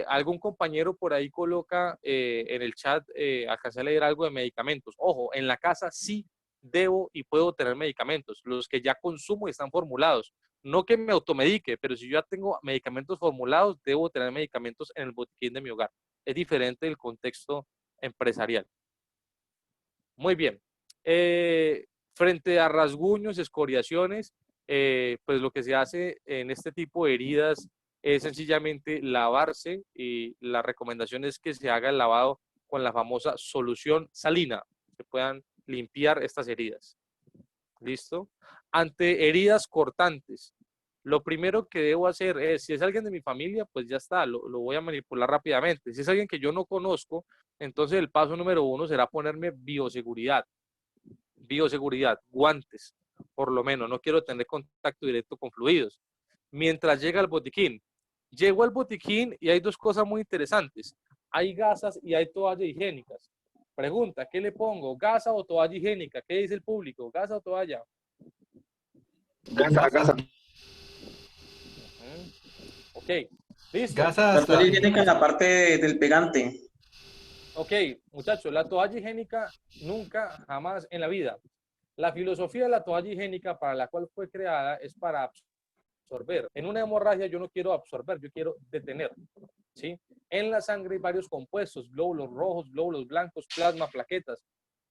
Algún compañero por ahí coloca en el chat, alcancé a leer algo de medicamentos. Ojo, en la casa sí debo y puedo tener medicamentos, los que ya consumo y están formulados. No que me automedique, pero si yo ya tengo medicamentos formulados, debo tener medicamentos en el botiquín de mi hogar. Es diferente del contexto empresarial. Muy bien. Frente a rasguños, escoriaciones, pues lo que se hace en este tipo de heridas es sencillamente lavarse, y la recomendación es que se haga el lavado con la famosa solución salina, que puedan limpiar estas heridas. ¿Listo? Ante heridas cortantes, lo primero que debo hacer es, si es alguien de mi familia, pues ya está, lo voy a manipular rápidamente. Si es alguien que yo no conozco, entonces el paso número 1 será ponerme bioseguridad. Bioseguridad, guantes, por lo menos, no quiero tener contacto directo con fluidos. Mientras llega al botiquín, llego al botiquín y hay dos cosas muy interesantes. Hay gasas y hay toallas higiénicas. Pregunta, ¿qué le pongo? ¿Gasa o toalla higiénica? ¿Qué dice el público? ¿Gasa o toalla? Gasa, gasa. Ok, listo. La toalla higiénica en la parte del pegante. Ok, muchachos, la toalla higiénica nunca, jamás en la vida. La filosofía de la toalla higiénica para la cual fue creada es para absorber. En una hemorragia yo no quiero absorber, yo quiero detener. ¿Sí? En la sangre hay varios compuestos, glóbulos rojos, glóbulos blancos, plasma, plaquetas.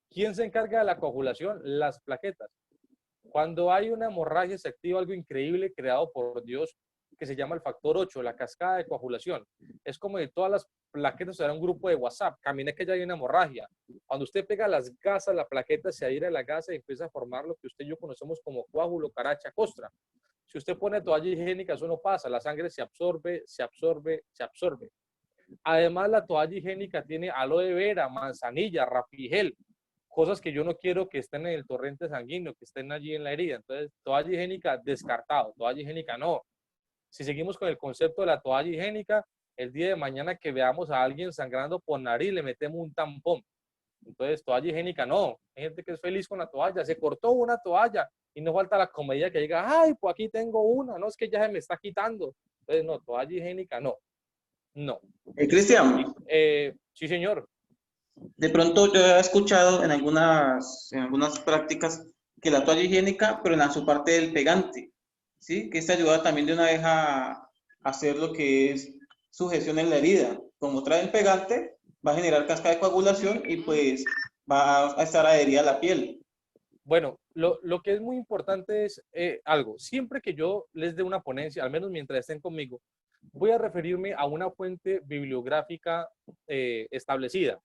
¿Quién se encarga de la coagulación? Las plaquetas. Cuando hay una hemorragia se activa algo increíble creado por Dios que se llama el factor 8, la cascada de coagulación. Es como de todas las plaquetas será un grupo de WhatsApp. Camina que ya hay una hemorragia. Cuando usted pega las gasas, la plaqueta se adhiere a la gasa y empieza a formar lo que usted y yo conocemos como coágulo, caracha, costra. Si usted pone toalla higiénica, eso no pasa. La sangre se absorbe, se absorbe, se absorbe. Además, la toalla higiénica tiene aloe vera, manzanilla, rapigel, cosas que yo no quiero que estén en el torrente sanguíneo, que estén allí en la herida. Entonces, toalla higiénica descartado, toalla higiénica no. Si seguimos con el concepto de la toalla higiénica, el día de mañana que veamos a alguien sangrando por nariz, le metemos un tampón. Entonces, toalla higiénica no. Hay gente que es feliz con la toalla, se cortó una toalla y no falta la comedia que diga, ay, pues aquí tengo una, no, es que ya se me está quitando. Entonces, no, toalla higiénica no. No. Cristian. Sí, señor. De pronto yo he escuchado en algunas prácticas que la toalla higiénica, pero en su parte del pegante, ¿sí? Que esta ayuda también de una vez a hacer lo que es sujeción en la herida. Como trae el pegante, va a generar cascada de coagulación y pues va a estar adherida a la piel. Bueno, lo que es muy importante es algo. Siempre que yo les dé una ponencia, al menos mientras estén conmigo, voy a referirme a una fuente bibliográfica establecida.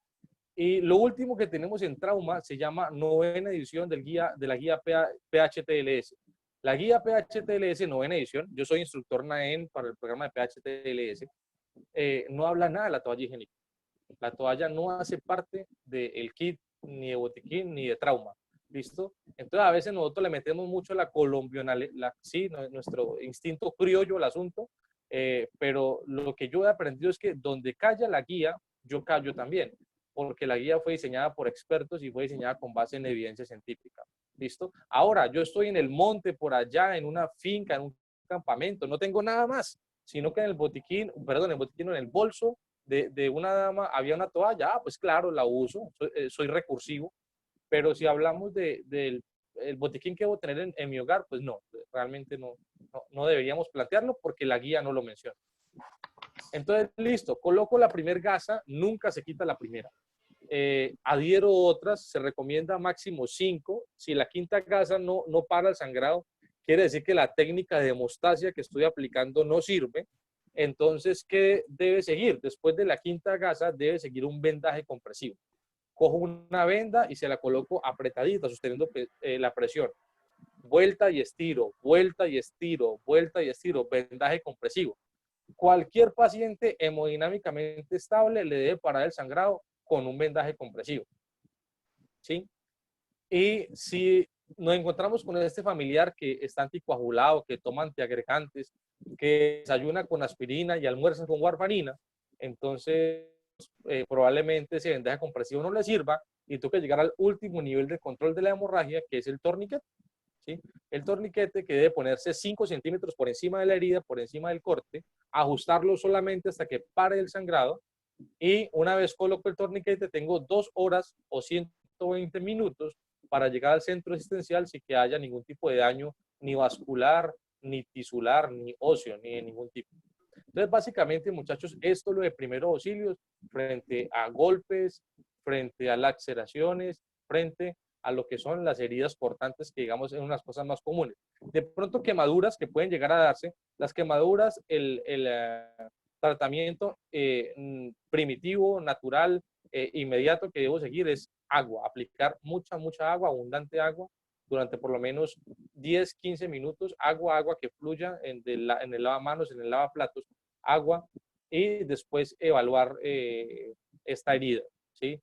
Y lo último que tenemos en trauma se llama 9ª edición de la guía PHTLS. La guía PHTLS 9ª edición, yo soy instructor NAEN para el programa de PHTLS, no habla nada de la toalla higiénica. La toalla no hace parte del kit ni de botiquín ni de trauma. ¿Listo? Entonces a veces nosotros le metemos mucho la colombianalidad, sí, nuestro instinto criollo al asunto, pero lo que yo he aprendido es que donde calla la guía, yo callo también, porque la guía fue diseñada por expertos y fue diseñada con base en evidencia científica. ¿Listo? Ahora, yo estoy en el monte, por allá, en una finca, en un campamento, no tengo nada más, sino que en el botiquín, perdón, en el bolso de una dama había una toalla, pues claro, la uso, soy recursivo. Pero si hablamos del botiquín que debo tener en mi hogar, pues no, realmente no deberíamos plantearlo porque la guía no lo menciona. Entonces, listo, coloco la primera gasa, nunca se quita la primera. Adhiero otras, se recomienda máximo 5. Si la quinta gasa no para el sangrado, quiere decir que la técnica de hemostasia que estoy aplicando no sirve. Entonces, ¿qué debe seguir? Después de la quinta gasa, debe seguir un vendaje compresivo. Cojo una venda y se la coloco apretadita, sosteniendo la presión. Vuelta y estiro, vuelta y estiro, vuelta y estiro, vendaje compresivo. Cualquier paciente hemodinámicamente estable le debe parar el sangrado con un vendaje compresivo. ¿Sí? Y si nos encontramos con este familiar que está anticoagulado, que toma antiagregantes, que desayuna con aspirina y almuerza con warfarina, entonces probablemente ese vendaje compresivo no le sirva y toca llegar al último nivel de control de la hemorragia, que es el torniquete. ¿Sí? El torniquete que debe ponerse 5 centímetros por encima de la herida, por encima del corte, ajustarlo solamente hasta que pare el sangrado, y una vez coloco el torniquete tengo 2 horas o 120 minutos para llegar al centro asistencial sin que haya ningún tipo de daño ni vascular, ni tisular, ni óseo, ni de ningún tipo. Entonces, básicamente, muchachos, esto es lo de primeros auxilios frente a golpes, frente a laceraciones, frente a lo que son las heridas cortantes, que digamos son unas cosas más comunes. De pronto, quemaduras que pueden llegar a darse. Las quemaduras, el tratamiento primitivo, natural, inmediato que debo seguir es agua, aplicar mucha agua, abundante agua, durante por lo menos 10, 15 minutos, agua que fluya en el lavamanos, en el lavaplatos, agua, y después evaluar esta herida, ¿sí?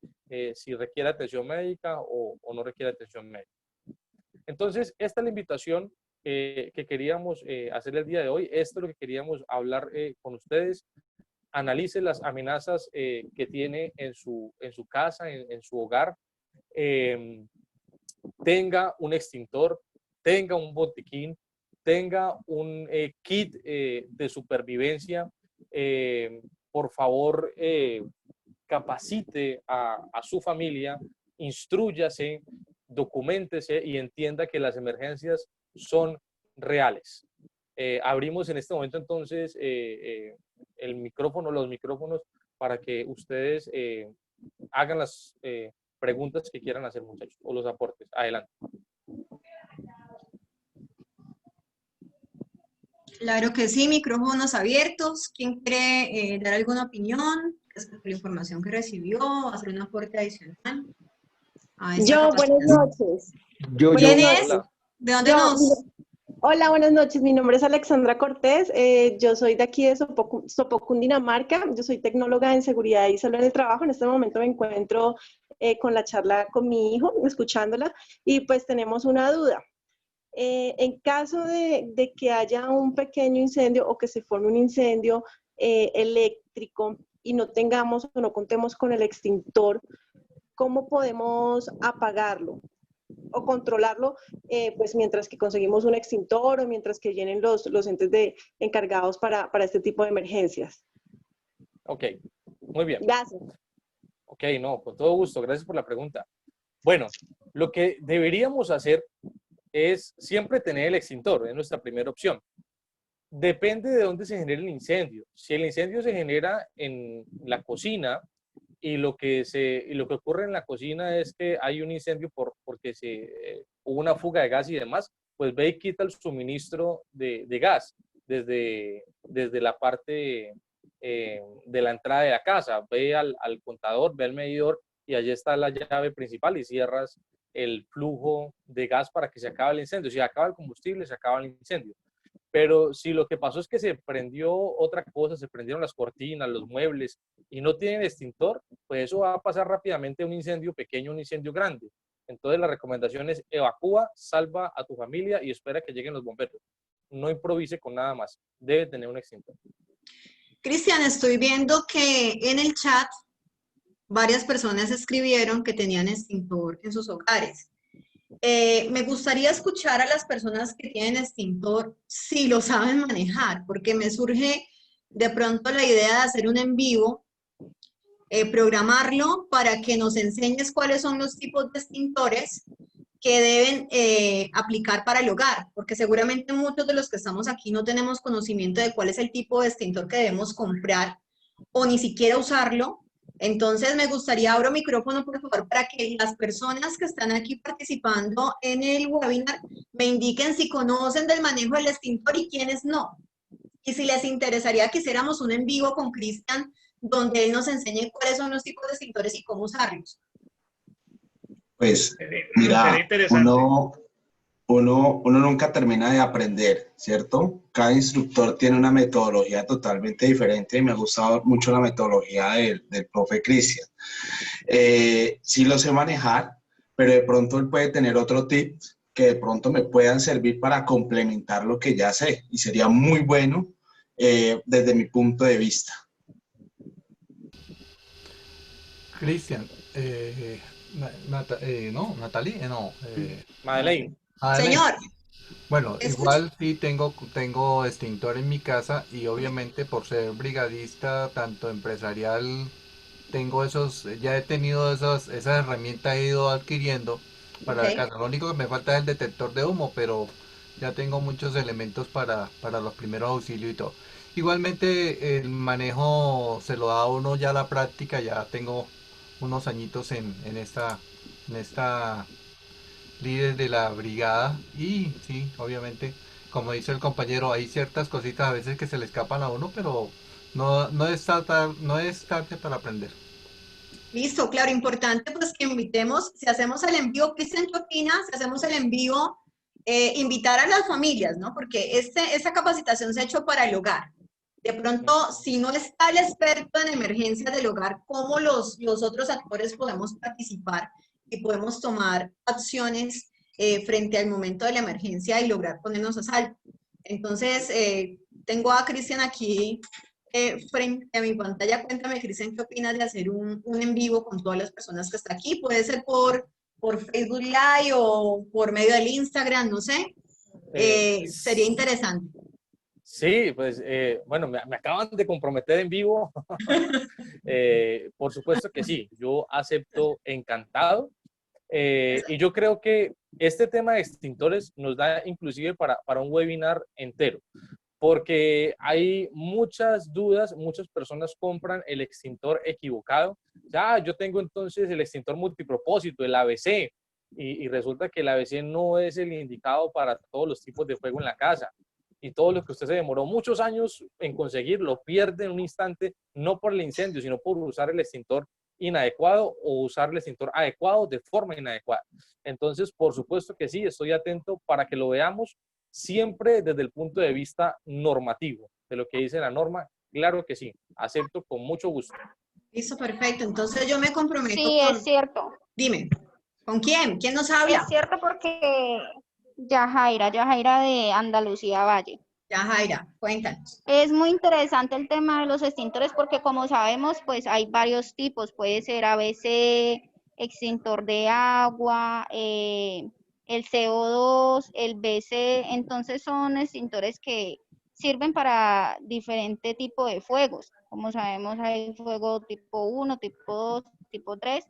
Si requiere atención médica o no requiere atención médica. Entonces, esta es la invitación que queríamos hacer el día de hoy. Esto es lo que queríamos hablar con ustedes. Analice las amenazas que tiene en su casa, en su hogar. Tenga un extintor, tenga un botiquín, tenga un kit de supervivencia. Por favor, capacite a su familia, instrúyase, documéntese y entienda que las emergencias son reales. Abrimos en este momento entonces los micrófonos para que ustedes hagan las preguntas que quieran hacer, muchachos, o los aportes. Adelante. Claro que sí, micrófonos abiertos. ¿Quién quiere dar alguna opinión respecto a la información que recibió, hacer un aporte adicional? Yo, buenas noches. ¿Quién es? ¿De dónde nos...? Hola, buenas noches. Mi nombre es Alexandra Cortés. Yo soy de aquí de Sopó, Cundinamarca. Yo soy tecnóloga en seguridad y salud en el trabajo. En este momento me encuentro con la charla con mi hijo, escuchándola, y pues tenemos una duda. En caso de que haya un pequeño incendio o que se forme un incendio eléctrico y no tengamos o no contemos con el extintor, ¿cómo podemos apagarlo o controlarlo pues mientras que conseguimos un extintor o mientras que llenen los entes encargados para este tipo de emergencias? Ok, muy bien. Gracias. Ok, no, con todo gusto, gracias por la pregunta. Bueno, lo que deberíamos hacer es siempre tener el extintor, es nuestra primera opción. Depende de dónde se genere el incendio. Si el incendio se genera en la cocina y lo que ocurre en la cocina es que hay un incendio porque hubo una fuga de gas y demás, pues ve y quita el suministro de gas desde la parte de la entrada de la casa. Ve al contador, ve al medidor y allí está la llave principal y cierras el flujo de gas para que se acabe el incendio. Si acaba el combustible, se acaba el incendio. Pero si lo que pasó es que se prendió otra cosa, se prendieron las cortinas, los muebles y no tienen extintor, pues eso va a pasar rápidamente a un incendio pequeño, un incendio grande. Entonces la recomendación es evacúa, salva a tu familia y espera que lleguen los bomberos. No improvise con nada más. Debe tener un extintor. Cristian, estoy viendo que en el chat varias personas escribieron que tenían extintor en sus hogares. Me gustaría escuchar a las personas que tienen extintor si lo saben manejar, porque me surge de pronto la idea de hacer un en vivo, programarlo para que nos enseñes cuáles son los tipos de extintores que deben aplicar para el hogar, porque seguramente muchos de los que estamos aquí no tenemos conocimiento de cuál es el tipo de extintor que debemos comprar o ni siquiera usarlo. Entonces me gustaría, abro micrófono por favor, para que las personas que están aquí participando en el webinar me indiquen si conocen del manejo del extintor y quiénes no. Y si les interesaría que hiciéramos un en vivo con Cristian, donde él nos enseñe cuáles son los tipos de extintores y cómo usarlos. Pues, mira, uno nunca termina de aprender, ¿cierto? Cada instructor tiene una metodología totalmente diferente y me ha gustado mucho la metodología del profe Cristian. Sí lo sé manejar, pero de pronto él puede tener otro tip que de pronto me puedan servir para complementar lo que ya sé y sería muy bueno desde mi punto de vista. Cristian, Madeleine. Señor. Bueno, igual sí tengo extintor en mi casa y obviamente por ser brigadista, tanto empresarial, tengo ya he tenido esas herramientas, he ido adquiriendo para la casa. Lo único que me falta es el detector de humo, pero ya tengo muchos elementos para los primeros auxilios y todo. Igualmente el manejo se lo da a uno ya la práctica, ya tengo unos añitos en esta líder de la brigada y sí, obviamente, como dice el compañero, hay ciertas cositas a veces que se le escapan a uno, pero no es tarde para aprender. Listo, claro, importante pues que invitemos, si hacemos el envío, Cristian, ¿qué opinas? Si hacemos el envío, invitar a las familias, ¿no? Porque esta capacitación se ha hecho para el hogar. De pronto, si no está el experto en emergencias del hogar, ¿cómo los otros actores podemos participar y podemos tomar acciones frente al momento de la emergencia y lograr ponernos a salvo? Entonces, tengo a Cristian aquí frente a mi pantalla. Cuéntame, Cristian, ¿qué opinas de hacer un en vivo con todas las personas que están aquí? Puede ser por Facebook Live o por medio del Instagram, no sé. Sería interesante. Sí, pues bueno, me acaban de comprometer en vivo. Por supuesto que sí, yo acepto encantado. Y yo creo que este tema de extintores nos da inclusive para un webinar entero, porque hay muchas dudas, muchas personas compran el extintor equivocado. Ya, yo tengo entonces el extintor multipropósito, el ABC, y resulta que el ABC no es el indicado para todos los tipos de fuego en la casa. Y todo lo que usted se demoró muchos años en conseguir, lo pierde en un instante, no por el incendio, sino por usar el extintor inadecuado o usar el extintor adecuado de forma inadecuada. Entonces, por supuesto que sí, estoy atento para que lo veamos siempre desde el punto de vista normativo, de lo que dice la norma. Claro que sí, acepto con mucho gusto. Listo, perfecto. Entonces yo me comprometo. Sí, es cierto. Dime, ¿con quién? ¿Quién nos habla? Es cierto porque Yajaira de Andalucía Valle. Yajaira, cuéntanos. Es muy interesante el tema de los extintores porque como sabemos, pues hay varios tipos. Puede ser ABC, extintor de agua, el CO2, el BC. Entonces son extintores que sirven para diferente tipo de fuegos. Como sabemos, hay fuego tipo 1, tipo 2, tipo 3.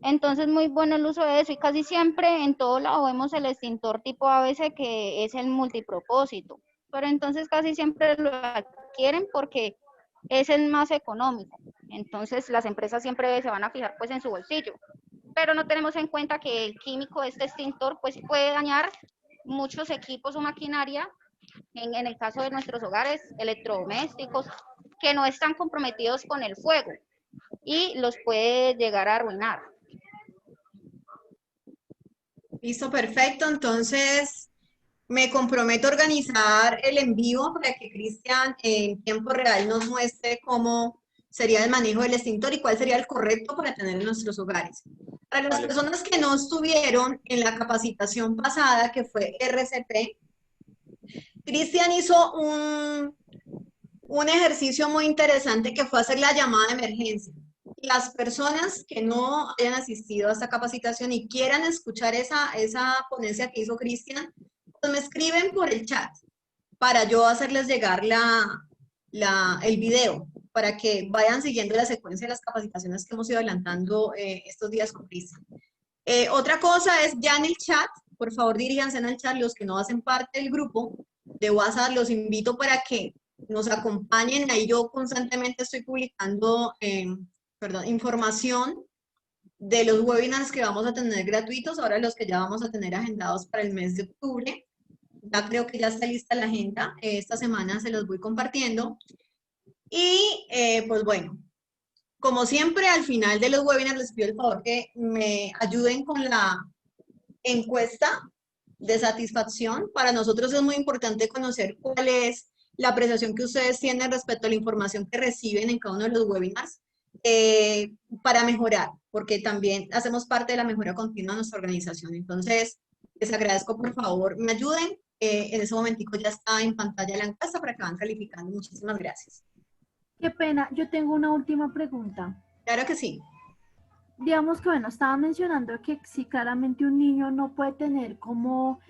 Entonces, muy bueno el uso de eso y casi siempre en todo lado vemos el extintor tipo ABC que es el multipropósito, pero entonces casi siempre lo adquieren porque es el más económico. Entonces, las empresas siempre se van a fijar pues en su bolsillo, pero no tenemos en cuenta que el químico de este extintor pues puede dañar muchos equipos o maquinaria, en el caso de nuestros hogares, electrodomésticos, que no están comprometidos con el fuego y los puede llegar a arruinar. Listo, perfecto. Entonces, me comprometo a organizar el envío para que Cristian en tiempo real nos muestre cómo sería el manejo del extintor y cuál sería el correcto para tener en nuestros hogares. Para las personas que no estuvieron en la capacitación pasada, que fue RCP, Cristian hizo un ejercicio muy interesante que fue hacer la llamada de emergencia. Las personas que no hayan asistido a esta capacitación y quieran escuchar esa ponencia que hizo Cristian, pues me escriben por el chat para yo hacerles llegar el video, para que vayan siguiendo la secuencia de las capacitaciones que hemos ido adelantando estos días con Cristian. Otra cosa es ya en el chat, por favor diríjanse en el chat los que no hacen parte del grupo de WhatsApp, los invito para que nos acompañen. Ahí yo constantemente estoy publicando información de los webinars que vamos a tener gratuitos, ahora los que ya vamos a tener agendados para el mes de octubre. Ya creo que ya está lista la agenda, esta semana se los voy compartiendo. Y pues bueno, como siempre al final de los webinars les pido el favor que me ayuden con la encuesta de satisfacción. Para nosotros es muy importante conocer cuál es la apreciación que ustedes tienen respecto a la información que reciben en cada uno de los webinars. Para mejorar, porque también hacemos parte de la mejora continua de nuestra organización. Entonces, les agradezco, por favor, me ayuden. En ese momentico ya está en pantalla la encuesta para que van calificando. Muchísimas gracias. Qué pena, yo tengo una última pregunta. Claro que sí. Digamos que, bueno, estaba mencionando que si claramente un niño no puede tener como,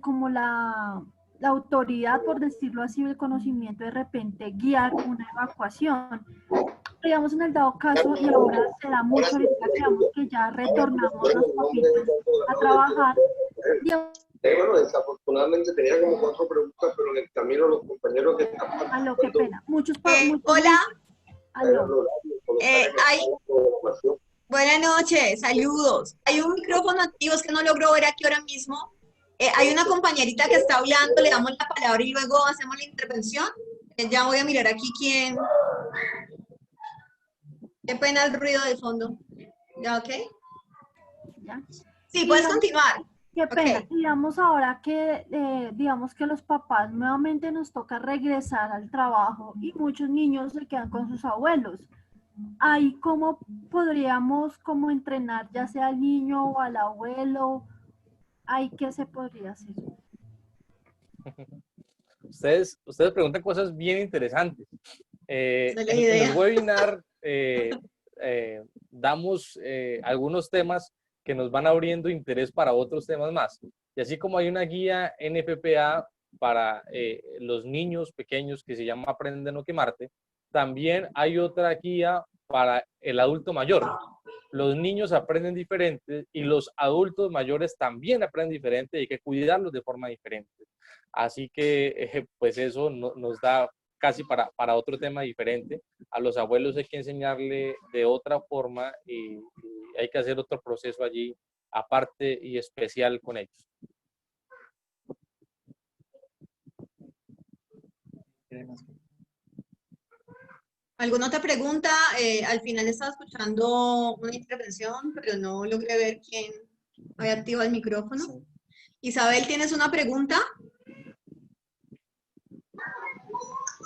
como la autoridad, por decirlo así, el conocimiento de repente guiar una evacuación. digamos en el dado caso, y ahora se da mucho, ahorita digamos que ya retornamos los papitos a trabajar, digamos, Bueno, desafortunadamente tenía como 4 preguntas, pero en el camino los compañeros que están... aló, qué pena, muchos Hola. aló. Buenas noches, saludos. Hay un micrófono activo, es que no logro ver aquí ahora mismo. Hay una compañerita que está hablando, le damos la palabra y luego hacemos la intervención. Ya voy a mirar aquí quién. Qué pena el ruido de fondo. ¿Ya ok? ¿Ya? Sí, puedes continuar. Qué pena. Ok. Digamos ahora que, digamos que los papás nuevamente nos toca regresar al trabajo y muchos niños se quedan con sus abuelos. Ahí cómo podríamos como entrenar ya sea al niño o al abuelo. Ahí qué se podría hacer. Ustedes preguntan cosas bien interesantes. Esa es la En idea. el webinar damos algunos temas que nos van abriendo interés para otros temas más. Y así como hay una guía NFPA para los niños pequeños que se llama Aprende a no quemarte, también hay otra guía para el adulto mayor. Los niños aprenden diferente y los adultos mayores también aprenden diferente y hay que cuidarlos de forma diferente. Así que pues eso nos da casi para otro tema diferente. A los abuelos hay que enseñarle de otra forma y hay que hacer otro proceso allí aparte y especial con ellos. ¿Alguna otra pregunta? Al final estaba escuchando una intervención, pero no logré ver quién había activado el micrófono. Isabel, ¿tienes una pregunta?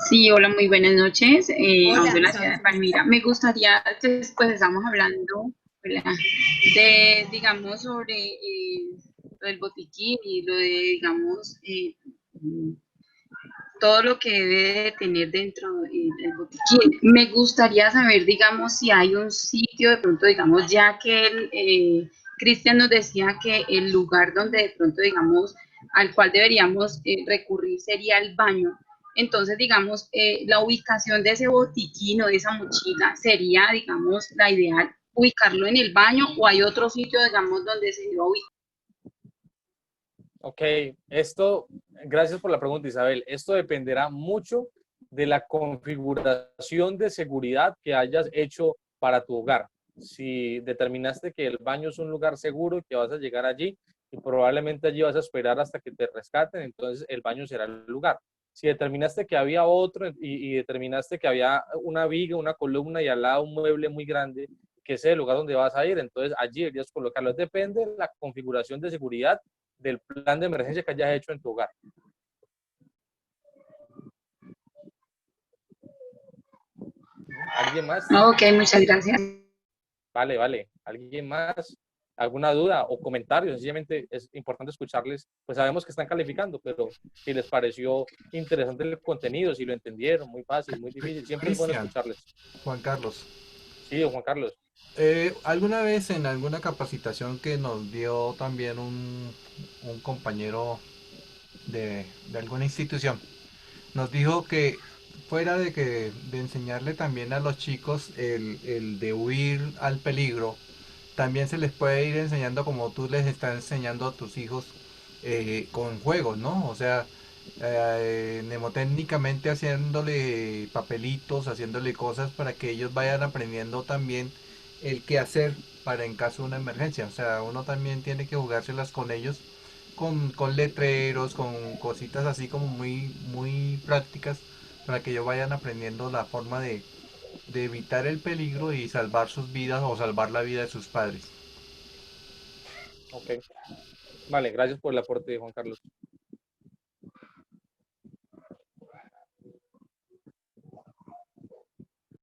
Sí, hola, muy buenas noches. Hola, Soy la Isabel. ciudad de Palmira. Me gustaría, pues estamos hablando, ¿verdad?, de, digamos, sobre lo del botiquín y lo de, digamos, todo lo que debe de tener dentro del botiquín. Me gustaría saber, digamos, si hay un sitio de pronto, digamos, ya que Cristian nos decía que el lugar donde de pronto, digamos, al cual deberíamos recurrir sería el baño. Entonces, digamos, la ubicación de ese botiquín o de esa mochila sería, digamos, la ideal, ubicarlo en el baño o hay otro sitio, digamos, donde se deba ubicar. Ok, gracias por la pregunta, Isabel. Esto dependerá mucho de la configuración de seguridad que hayas hecho para tu hogar. Si determinaste que el baño es un lugar seguro y que vas a llegar allí y probablemente allí vas a esperar hasta que te rescaten, entonces el baño será el lugar. Si determinaste que había otro y determinaste que había una viga, una columna y al lado un mueble muy grande, que ese es el lugar donde vas a ir, entonces allí deberías colocarlo. Depende de la configuración de seguridad del plan de emergencia que hayas hecho en tu hogar. ¿Alguien más? Ok, muchas gracias. Vale. ¿Alguien más? ¿Alguna duda o comentario? Sencillamente es importante escucharles. Pues sabemos que están calificando, pero si les pareció interesante el contenido, si lo entendieron, muy fácil, muy difícil, siempre es bueno escucharles. Juan Carlos. Sí, Juan Carlos. Alguna vez en alguna capacitación que nos dio también un compañero de alguna institución, nos dijo que fuera de enseñarle también a los chicos el de huir al peligro, también se les puede ir enseñando como tú les estás enseñando a tus hijos con juegos, ¿no? O sea, mnemotécnicamente haciéndole papelitos, haciéndole cosas para que ellos vayan aprendiendo también el qué hacer para en caso de una emergencia. O sea, uno también tiene que jugárselas con ellos, con letreros, con cositas así como muy prácticas para que ellos vayan aprendiendo la forma de evitar el peligro y salvar sus vidas o salvar la vida de sus padres. Ok. Vale, gracias por el aporte, Juan Carlos.